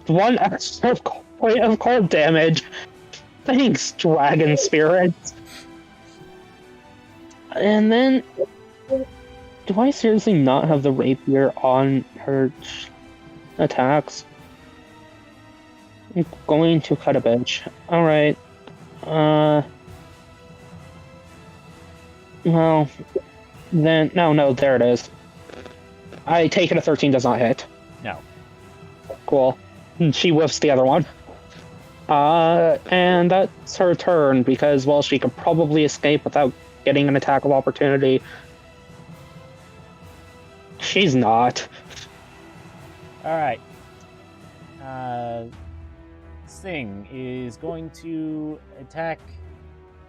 one extra point of cold damage. Thanks, dragon spirits. And then, do I seriously not have the rapier on her attacks? I'm going to cut a bitch. Alright. Well, then, no, there it is. I take it a 13 does not hit. No. Cool. She whiffs the other one. And that's her turn, because, well, she could probably escape without getting an attack of opportunity. She's not. Alright. This thing is going to attack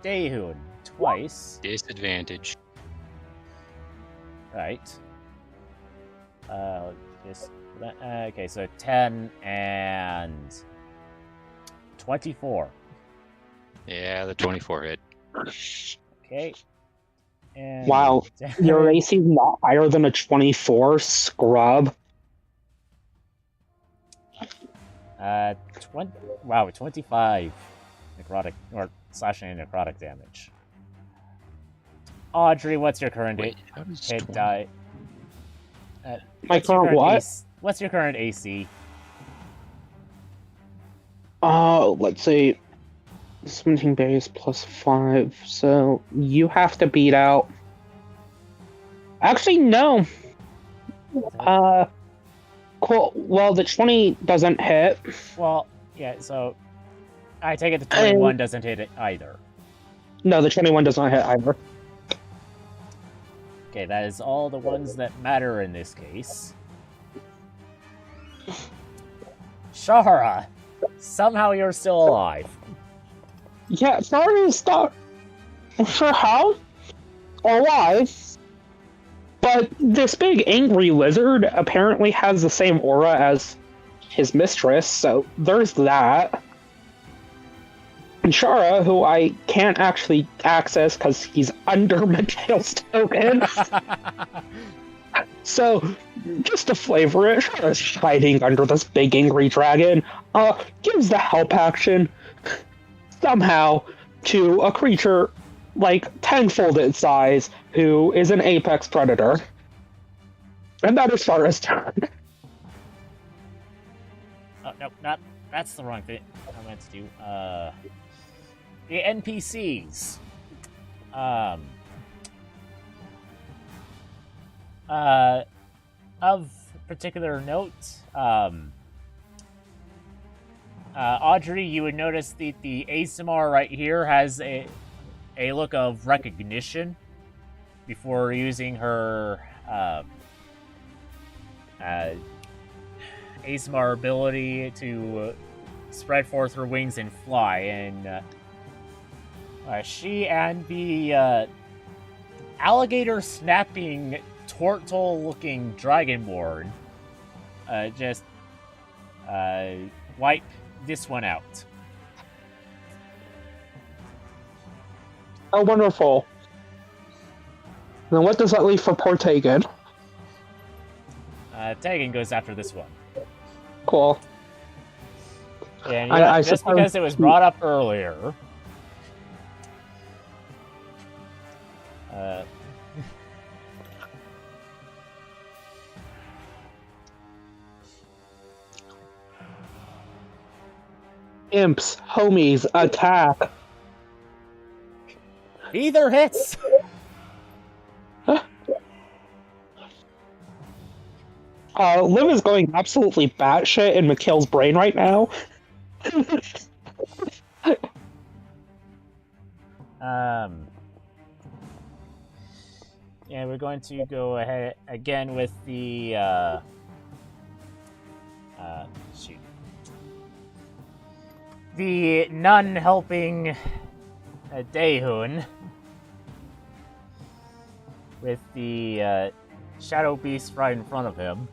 Daehun twice. Disadvantage. Right. Okay, so 10 and 24. Yeah, the 24 hit. Okay. And Wow, your AC is not higher than a 24, scrub. 25 necrotic or slashing and necrotic damage. Audrey, what's your current Wait, how does hit 20 die? My current what? What's your current AC? Let's see. 17 base plus 5, so you have to beat out. Actually, no. Cool. Well, the 20 doesn't hit. Well, yeah, so I take it the 21 doesn't hit it either. No, the 21 does not hit either. Okay, that is all the ones that matter in this case. Shara, somehow you're still alive. Yeah, sorry to stop. I'm sure how or why, but this big angry lizard apparently has the same aura as his mistress, so there's that. And Shara, who I can't actually access because he's under Mikhail's token. So, just to flavor it, Shara's hiding under this big angry dragon, gives the help action somehow to a creature like tenfold its size who is an apex predator. And that is Shara's turn. Oh, no, that's the wrong thing I meant to do. The NPCs. Of particular note, Audrey, you would notice the ASMR right here has a look of recognition before using her ASMR ability to spread forth her wings and fly, and she and the alligator snapping turtle looking dragonborn just wipe this one out. Oh, wonderful. Then what does that leave for poor Tegan? Tegan goes after this one. Cool. And you know, just suppose- because it was brought up earlier. Imps, homies, attack. Either hits. Liv is going absolutely batshit in Mikhail's brain right now. Yeah, we're going to go ahead again with the shoot. The nun helping Daehun with the shadow beast right in front of him.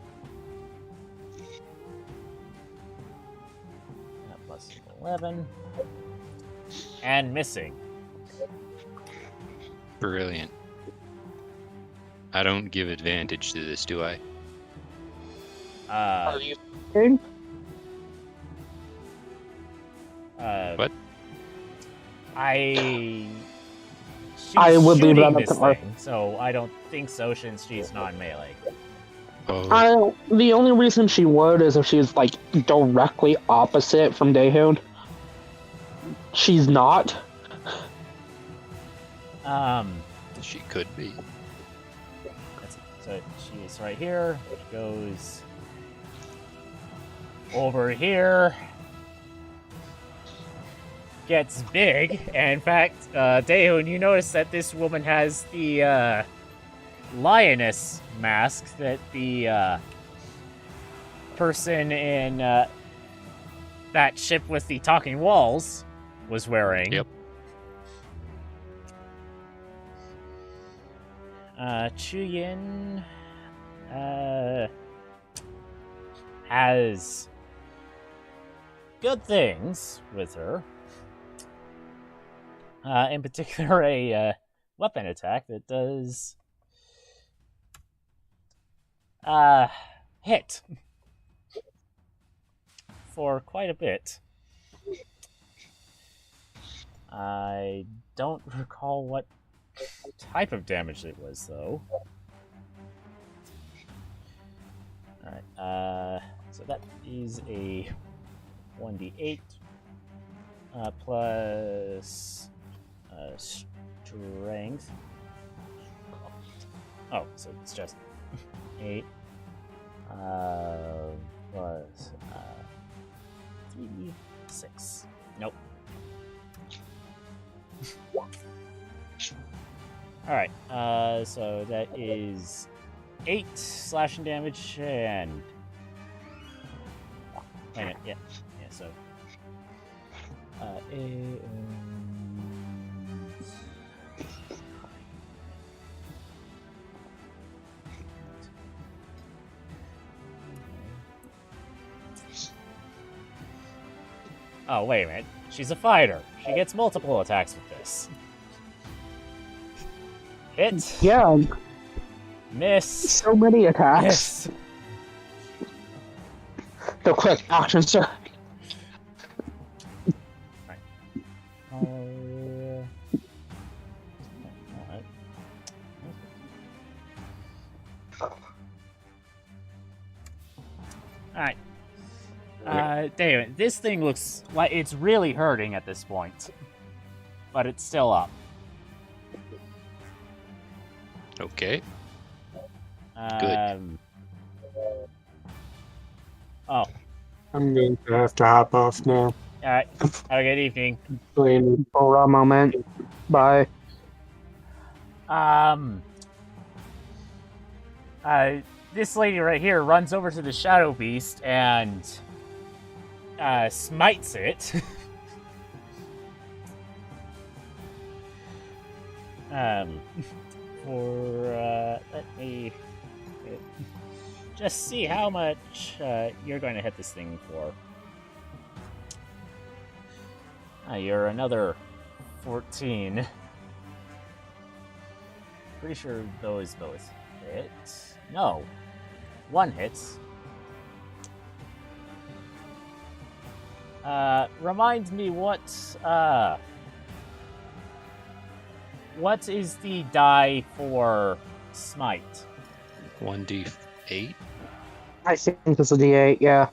Plus 11. And missing. Brilliant. I don't give advantage to this, do I? Are you kidding? What? I would leave that shooting up this to Arthur. thing, so I don't think so since she's non-melee. Oh, The only reason she would is if she's like directly opposite from Daehun. She's not. she could be. So she's right here. She goes over here. Gets big, and in fact, Daehun, you notice that this woman has the lioness mask that the person in that ship with the talking walls was wearing. Yep. Chuyin has good things with her. In particular, a weapon attack that does hit for quite a bit. I don't recall what type of damage it was, though. Alright, so that is a 1d8 plus strength. Oh, so it's just 8 plus 3, 6. Nope. Alright, so that is 8 slashing damage and... Wait a minute, yeah, so... Oh, wait a minute. She's a fighter. She gets multiple attacks with this. Hit. Yeah, Miss. so many attacks. Miss. The quick action, sir. Alright. David, this thing looks like it's really hurting at this point. But it's still up. Okay. Good. Oh. I'm going to have to hop off now. Alright. Have a good evening. For a moment. Bye. This lady right here runs over to the Shadow Beast and smites it. Let me just see how much you're going to hit this thing for. You're another 14. Pretty sure those both hit. No. One hits. Remind me what is the die for smite? 1d8. I think it's a D8, yeah.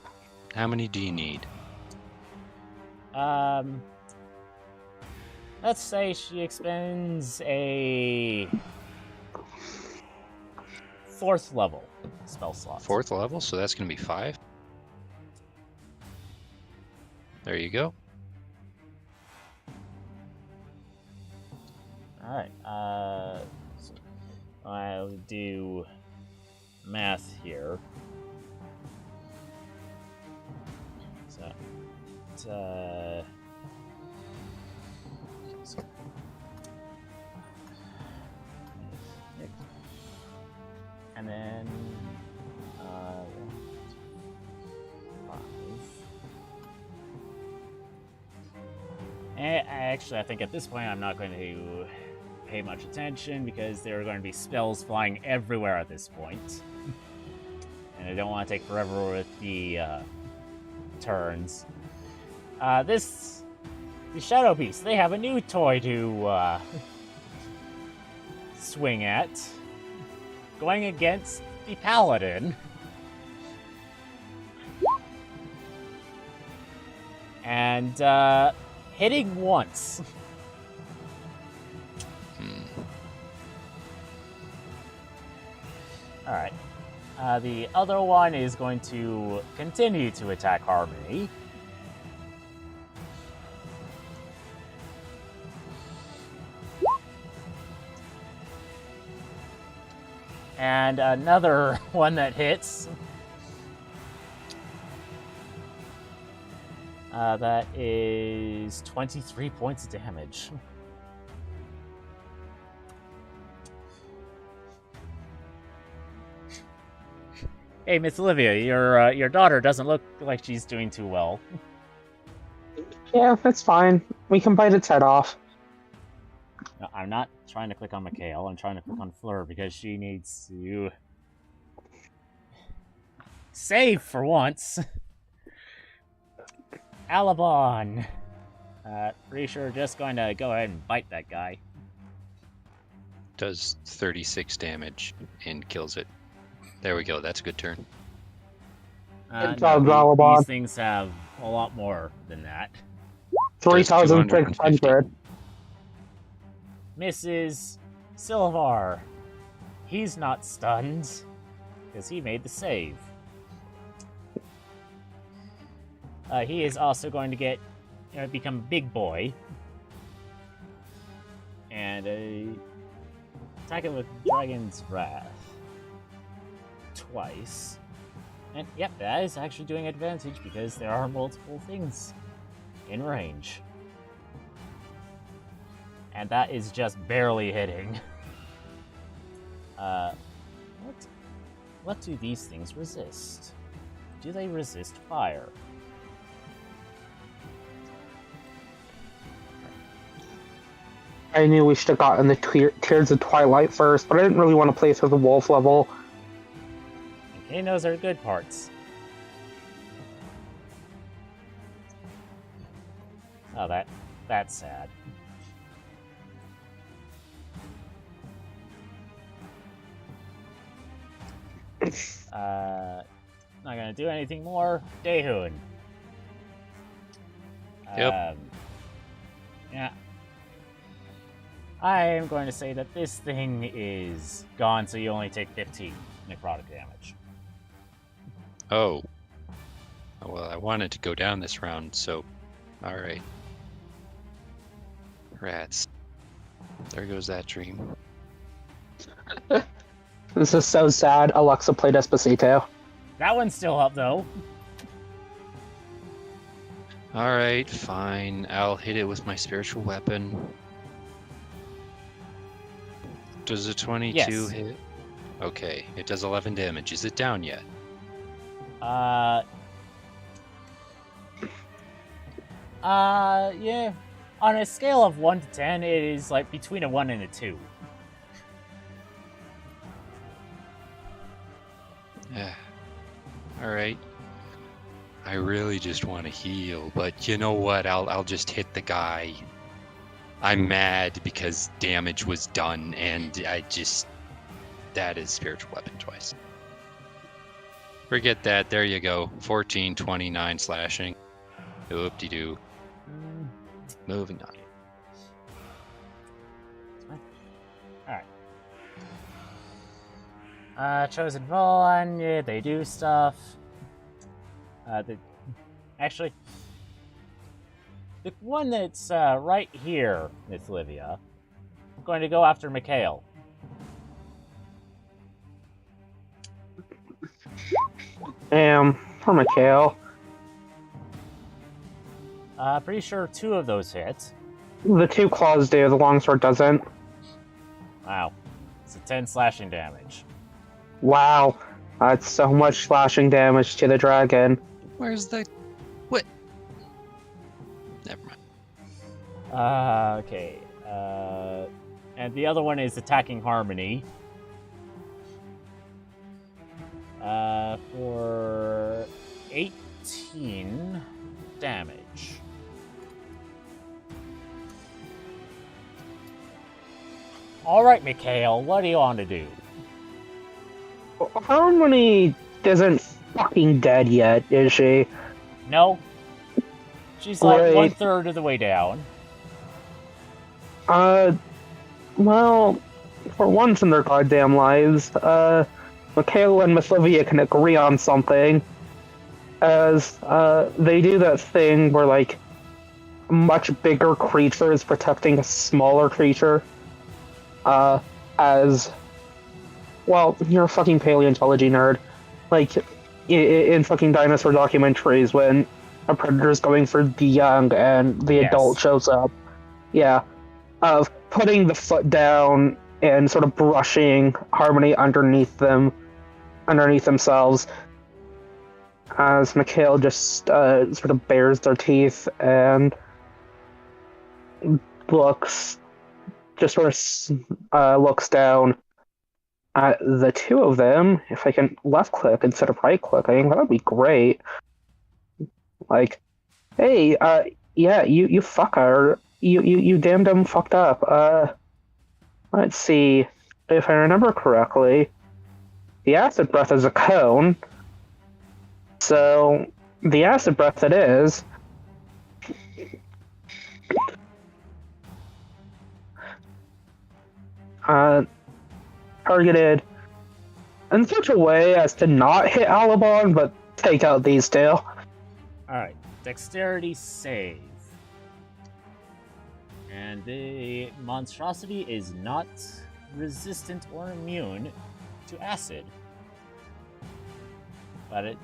How many do you need? Let's say she expends a 4th level spell slot. 4th level, so that's going to be 5. There you go. Alright, so I'll do math here. So, it's, and then, 5. Actually, I think at this point I'm not going to pay much attention because there are going to be spells flying everywhere at this point. And I don't want to take forever with the turns. The Shadow Beast, they have a new toy to swing at. Going against the Paladin. And hitting once. Alright. The other one is going to continue to attack Harmony. And another one that hits. That is 23 points of damage. Hey, Miss Olivia, your daughter doesn't look like she's doing too well. Yeah, that's fine. We can bite its head off. No, I'm not trying to click on Mikhail. I'm trying to click on Fleur because she needs to save for once. Alabon. Pretty sure just going to go ahead and bite that guy. Does 36 damage and kills it. There we go. That's a good turn. Good job, Alabon. These things have a lot more than that. 3,600. Mrs. Silvar. He's not stunned because he made the save. He is also going to become Big Boy. And attack it with Dragon's Wrath. Twice. And yep, that is actually doing advantage because there are multiple things in range. And that is just barely hitting. What do these things resist? Do they resist fire? I knew we should have gotten the Tears of Twilight first, but I didn't really want to play through the wolf level. Okay, those are good parts. Oh, that's sad. Not gonna do anything more. Daehun. Yep. Yeah. I am going to say that this thing is gone, so you only take 15 necrotic damage. Oh. Well, I wanted to go down this round, so... Alright. Rats. There goes that dream. This is so sad. Alexa played Despacito. That one's still up, though. Alright, fine. I'll hit it with my spiritual weapon. Does a 22 Yes. hit? Okay, it does 11 damage. Is it down yet? Yeah. On a scale of 1 to 10, it is like between a 1 and a 2. Yeah. All right. I really just want to heal, but you know what? I'll just hit the guy. I'm mad because damage was done, and that is spiritual weapon choice. Forget that. There you go. 14, 29 slashing. Oop-de-doo. Moving on. Alright. Chosen One, yeah, they do stuff. Actually, the one that's right here, Miss Livia, I'm going to go after Mikhail. For Mikhail. Pretty sure 2 of those hit. The 2 claws do, the longsword doesn't. Wow. It's a 10 slashing damage. Wow. That's so much slashing damage to the dragon. Where's the... What? Never mind. Okay. And the other one is attacking Harmony. For 18 damage. Alright, Mikhail, what do you want to do? Harmony isn't fucking dead yet, is she? No. She's like Right. 1/3 of the way down. Well, for once in their goddamn lives, Mikhail and Miss Livia can agree on something. As, they do that thing where, like, a much bigger creature is protecting a smaller creature. As... Well, you're a fucking paleontology nerd. Like, in fucking dinosaur documentaries, when a predator's going for the young and the adult shows up. Yeah. Of putting the foot down and sort of brushing Harmony underneath themselves. As Mikhail just sort of bares their teeth and looks down at the 2 of them. If I can left click instead of right clicking, that would be great. Like, hey, yeah, you fucker. You damn dumb fucked up. Let's see. If I remember correctly, the acid breath is a cone. So, the acid breath it is. Targeted in such a way as to not hit Alabon, but take out these 2. Alright, dexterity save. And the monstrosity is not resistant or immune to acid. But it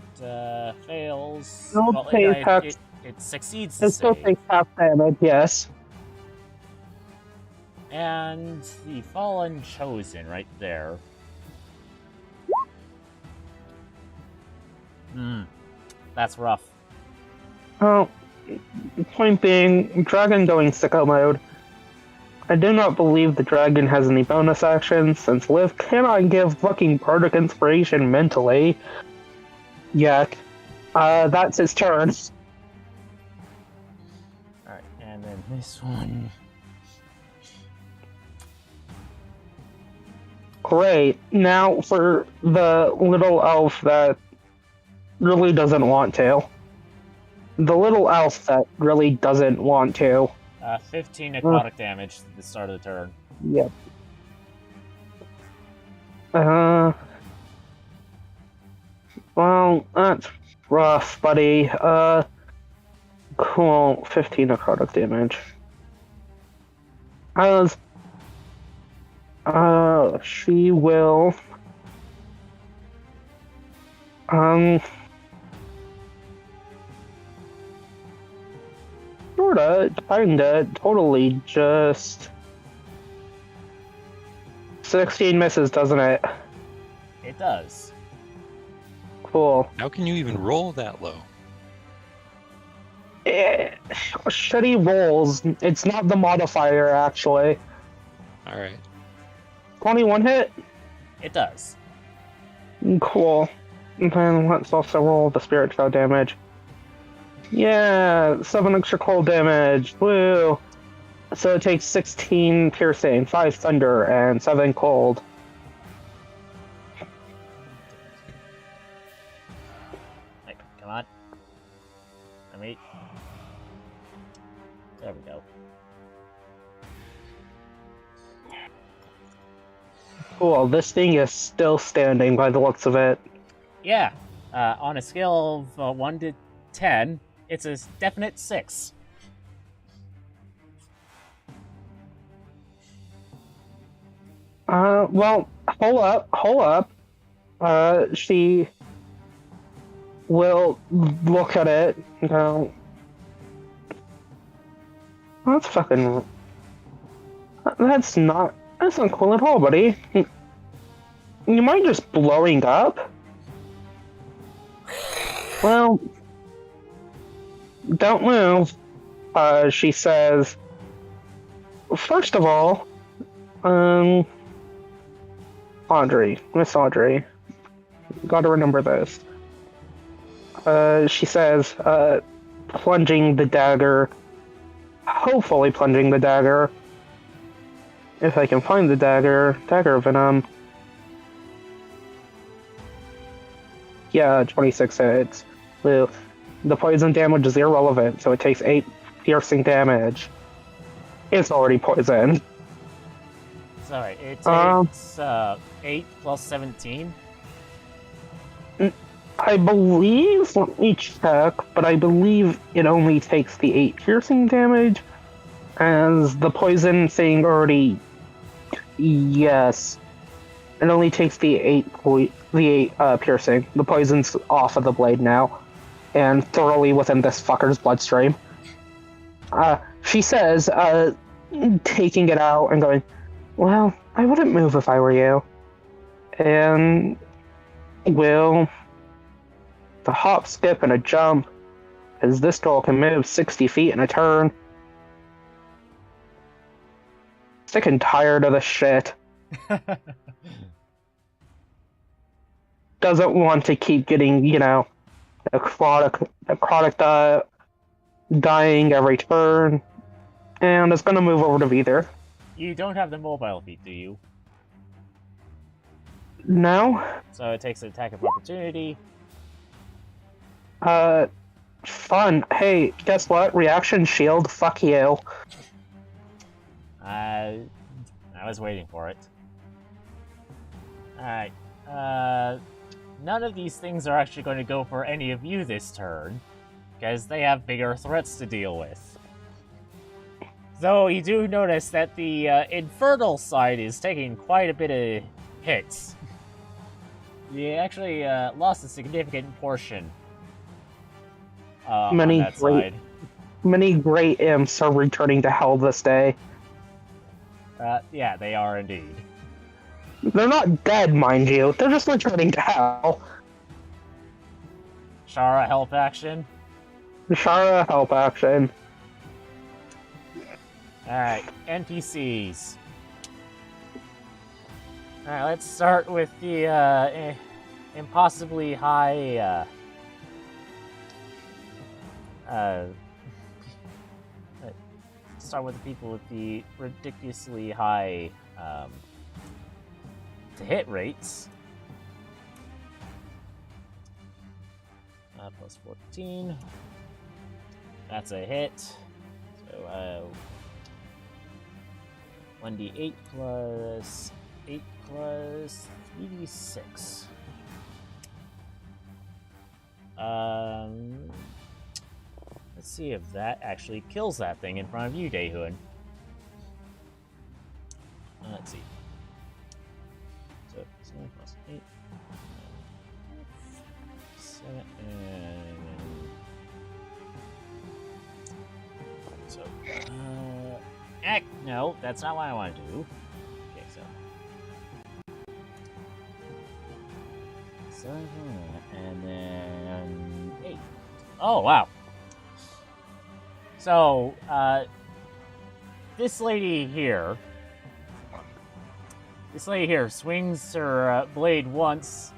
fails. Still takes it succeeds It the still save. takes half damage, yes. And the Fallen Chosen right there. That's rough. Well, point being, Dragon going sicko mode. I do not believe the dragon has any bonus actions, since Liv cannot give fucking Bardic Inspiration mentally. Yet. That's his turn. Alright, and then this one. Great. Now for the little elf that really doesn't want to. The little elf that really doesn't want to. 15 necrotic damage at the start of the turn. Yep. Well, that's rough, buddy. Cool. 15 necrotic damage. She will... Sorta, kinda, totally just... 16 misses, doesn't it? It does. Cool. How can you even roll that low? Shitty rolls. It's not the modifier, actually. All right. 21 hit? It does. Cool. And then let's also roll the spirit spell damage. Yeah, 7 extra cold damage. Woo! So it takes 16 piercing, 5 thunder, and 7 cold. Hey, come on. Let me. There we go. Cool, this thing is still standing by the looks of it. Yeah. On a scale of 1 to 10, it's a definite 6. Well, hold up. She will look at it and go, that's fucking... That's not cool at all, buddy. You mind just blowing up? Well, don't move. She says, first of all, Miss Audrey, gotta remember this. She says, plunging the dagger, hopefully plunging the dagger, if I can find the dagger venom. Yeah, 26 hits. Woo. The poison damage is irrelevant, so it takes 8 piercing damage. It's already poisoned. Sorry, it takes 8 plus 17. I believe, let me check, but I believe it only takes the 8 piercing damage, as the poison thing already... Yes. It only takes the 8 piercing. The poison's off of the blade now, and thoroughly within this fucker's bloodstream. She says, taking it out and going, well, I wouldn't move if I were you. And will the hop, skip, and a jump, as this girl can move 60 feet in a turn. Sick and tired of this shit. Doesn't want to keep getting, necrotic dying every turn. And is going to move over to Veether. You don't have the mobile feat, do you? No. So it takes an attack of opportunity. Fun. Hey, guess what? Reaction shield. Fuck you. I was waiting for it. Alright. None of these things are actually going to go for any of you this turn, because they have bigger threats to deal with. Though you do notice that the infernal side is taking quite a bit of hits. You actually lost a significant portion on that side. Many great imps are returning to hell this day. Yeah, they are indeed. They're not dead, mind you. They're just returning to hell. Shara, help action. Shara, help action. Alright, NPCs. Alright, let's start with the impossibly high start with the people with the ridiculously high to hit rates. Plus 14. That's a hit. So 1d8 plus 8 plus 3d6. Let's see if that actually kills that thing in front of you, Dayhoon. Let's see. So 7 plus 8. 7 and so no, that's not what I want to do. Okay, so 7, and then 8. Oh, wow. So, this lady here swings her blade once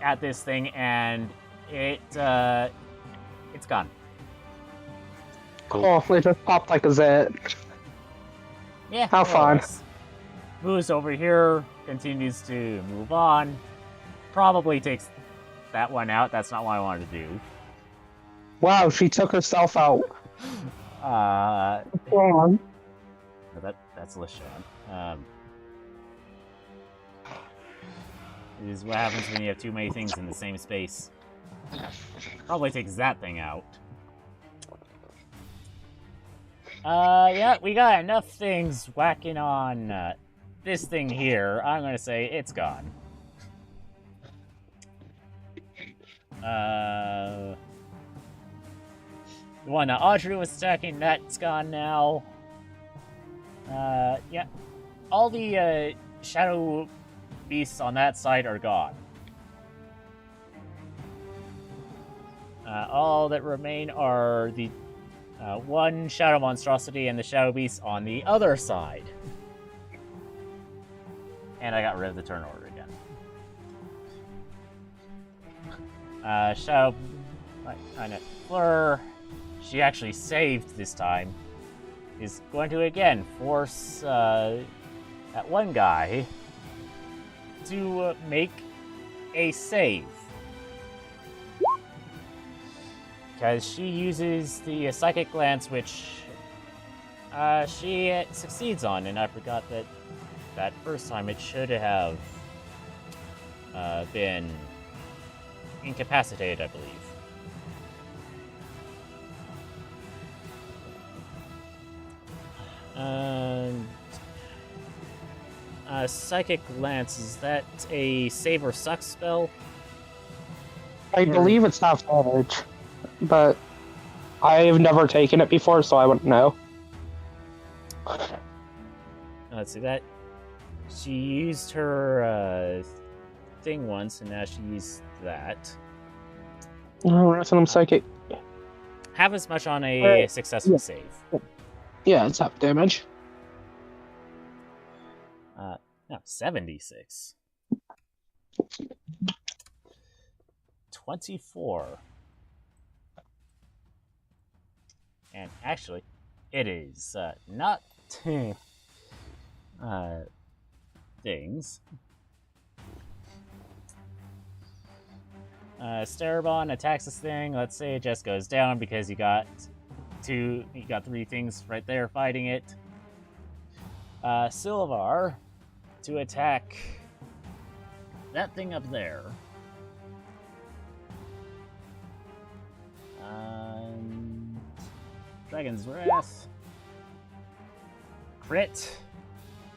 at this thing, and it's gone. Cool. Oh, it just popped like a zit. Yeah. How more or fun. less. Moves over here, continues to move on. Probably takes that one out. That's not what I wanted to do. Wow, she took herself out. No, that's LaShawn. This is what happens when you have too many things in the same space. Probably takes that thing out. Yeah, we got enough things whacking on this thing here. I'm gonna say it's gone. The one that Audrey was attacking, that's gone now. Yeah. All the shadow beasts on that side are gone. All that remain are the one shadow monstrosity and the shadow beast on the other side. And I got rid of the turn order again. Shadow Fleur, she actually saved this time, is going to again force that one guy to make a save. Because she uses the Psychic Glance, which she succeeds on, and I forgot that first time it should have been incapacitated, I believe. Psychic Glance, is that a save or suck spell? I believe it's half damage, but I've never taken it before, so I wouldn't know. Let's see that. She used her thing once, and now she used that. Oh, I'm psychic. Have as much on a successful yeah. save. Yeah, it's half damage. No, 76. 24. And actually, it is not things. Starabon attacks this thing. Let's say it just goes down because you got 3 things right there fighting it. Silvar to attack that thing up there. Dragon's Wrath. Crit.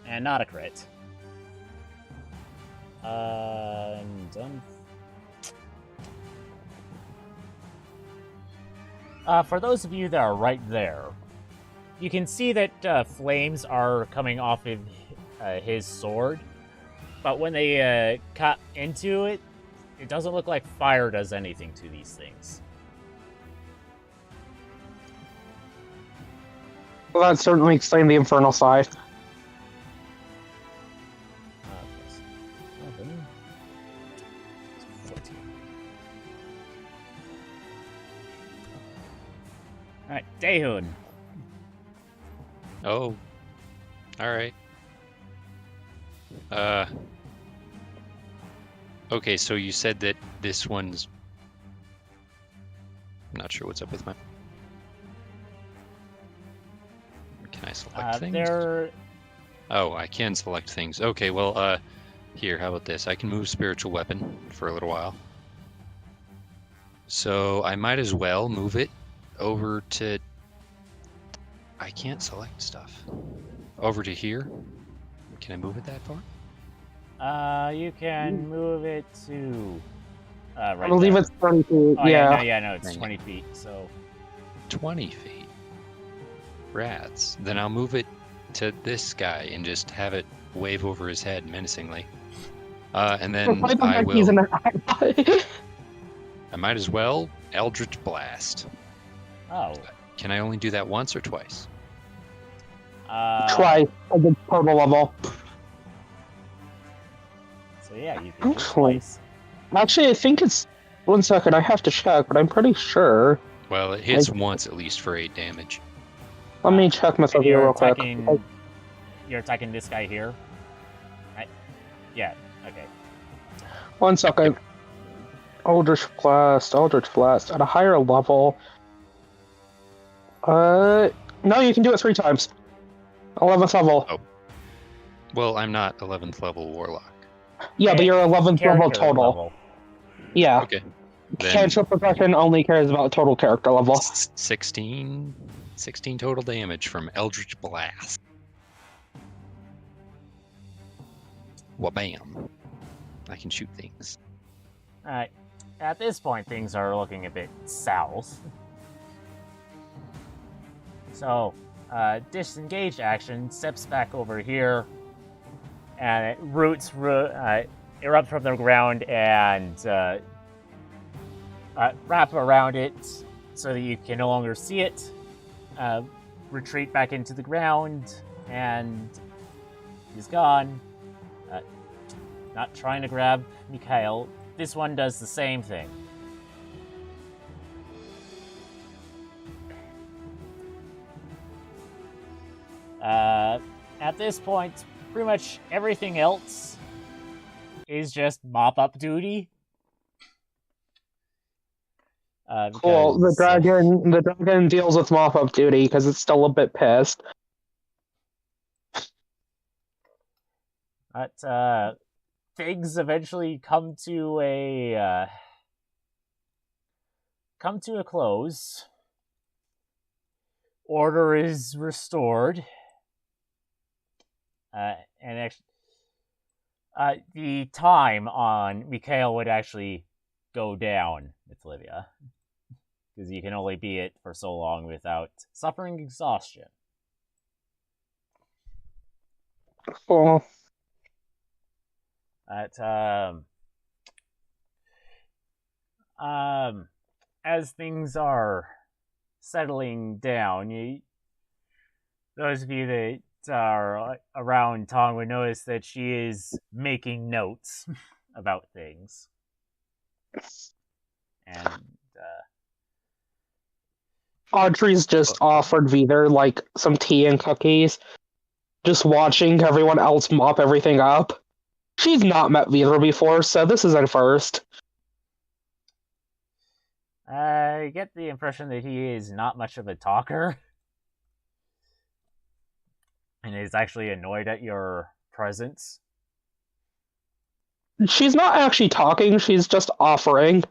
And not a crit. Done. For those of you that are right there, you can see that flames are coming off of his sword, but when they cut into it, it doesn't look like fire does anything to these things. Well, that certainly explains the infernal side. Alright, Dehun. Oh. Alright. Okay, so you said that this one's... I'm not sure what's up with my... Can I select things? Oh, I can select things. Okay, well, here, how about this? I can move Spiritual Weapon for a little while. So I might as well move it over to... I can't select stuff. Over to here? Can I move it that far? You can move it to... right I believe there. it's 20 feet, Oh, yeah. no, it's Dang it. 20 feet, so... 20 feet. Rats. Then I'll move it to this guy and just have it wave over his head menacingly. And then Despite the I fact he's will. an ally. I might as well Eldritch Blast. Oh. Can I only do that once or twice? Try a good total level. So yeah, you can do it Actually- twice. Actually, I think it's... One second, I have to check, but I'm pretty sure. Well, it hits once at least for 8 damage. Let me check myself And here you're real quick. attacking. You're attacking this guy here. Right? Yeah. Okay. One second. Eldritch Blast at a higher level. No, you can do it 3 times. 11th level. Oh. Well, I'm not 11th level Warlock. Yeah, but you're 11th level Character total. level. Yeah. Okay. Then Cantrip progression only cares about total character level. 16 total damage from Eldritch Blast. Wabam. I can shoot things. Alright. At this point, things are looking a bit south. So, disengage action steps back over here, and it roots erupt from the ground and wrap around it so that you can no longer see it. Retreat back into the ground, and he's gone. Not trying to grab Mikhail. This one does the same thing. At this point, pretty much everything else is just mop-up duty. Cool. The because, dragon deals with mop-up duty because it's still a bit pissed. But things eventually come to a close. Order is restored. And actually, the time on Mikhail would actually go down with Livia, because you can only be it for so long without suffering exhaustion. Cool. At as things are settling down, those of you that are around Tong would notice that she is making notes about things. And Audrey's just offered Veether like some tea and cookies, just watching everyone else mop everything up. She's not met Veether before, so this is her first. I get the impression that he is not much of a talker. And is actually annoyed at your presence. She's not actually talking, she's just offering.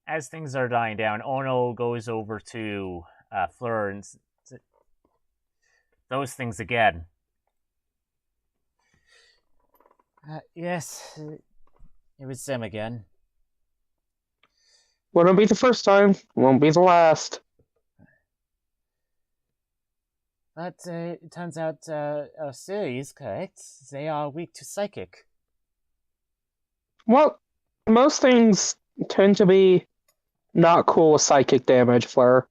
As things are dying down, Ono goes over to Fleur and those things again. Yes, it was them again. Wouldn't be the first time, won't be the last. But it turns out Siri is correct. They are weak to psychic. Well, most things tend to be not cool with psychic damage, Fleur.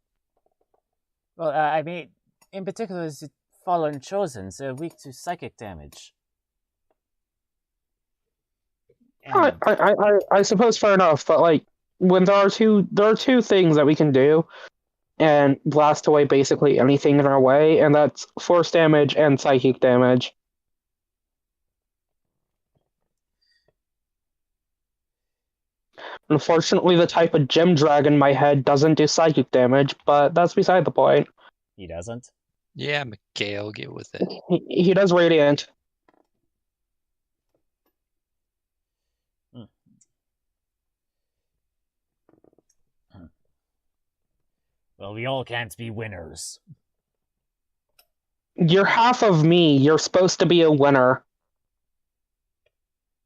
Well, I mean, in particular, the Fallen Chosen, they're weak to psychic damage. And I suppose fair enough, but like when there are two things that we can do and blast away basically anything in our way, and that's force damage and psychic damage. Unfortunately, the type of gem dragon in my head doesn't do psychic damage, but that's beside the point. he doesn't. Yeah, Mikhail, get with it. He does radiant. Well, we all can't be winners. You're half of me. You're supposed to be a winner.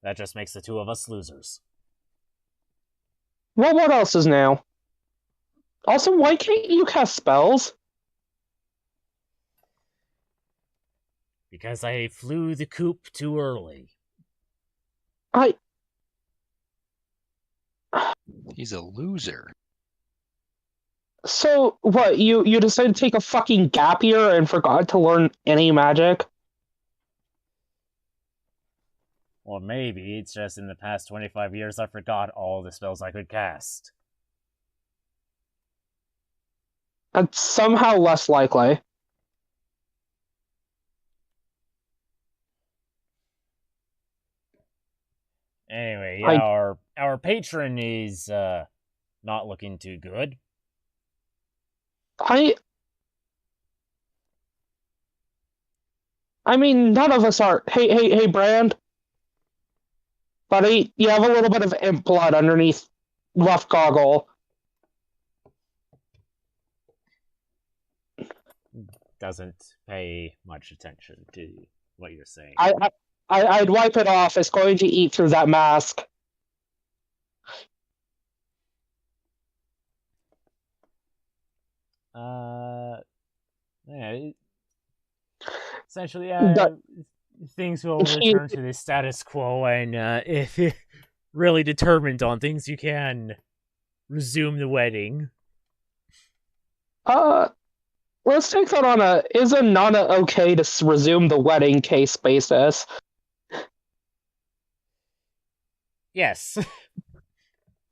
That just makes the two of us losers. Well, what else is new? Also, why can't you cast spells? Because I flew the coop too early. He's a loser. So, what, you decided to take a fucking gap year and forgot to learn any magic? Or maybe it's just in the past 25 years I forgot all the spells I could cast. That's somehow less likely. Anyway, I- our patron is not looking too good. I mean, none of us are. Hey, Brand. Buddy, you have a little bit of imp blood underneath left goggle. Doesn't pay much attention to what you're saying. I'd wipe it off. It's going to eat through that mask. Yeah. Essentially, things will She- return to the status quo, and if you're really determined on things, you can resume the wedding. Let's take that on a is a Nana okay to resume the wedding case basis. Yes.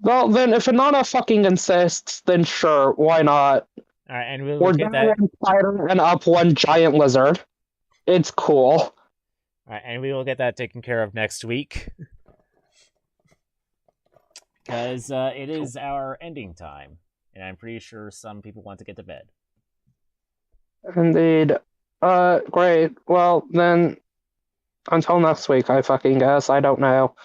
Well, then, if Anana fucking insists, then sure, why not? Alright, and we'll We're get down that. one spider and up one giant lizard. It's cool. Alright, and we will get that taken care of next week. Because it is our ending time, and I'm pretty sure some people want to get to bed. Indeed. Great. Well, then, until next week, I fucking guess. I don't know.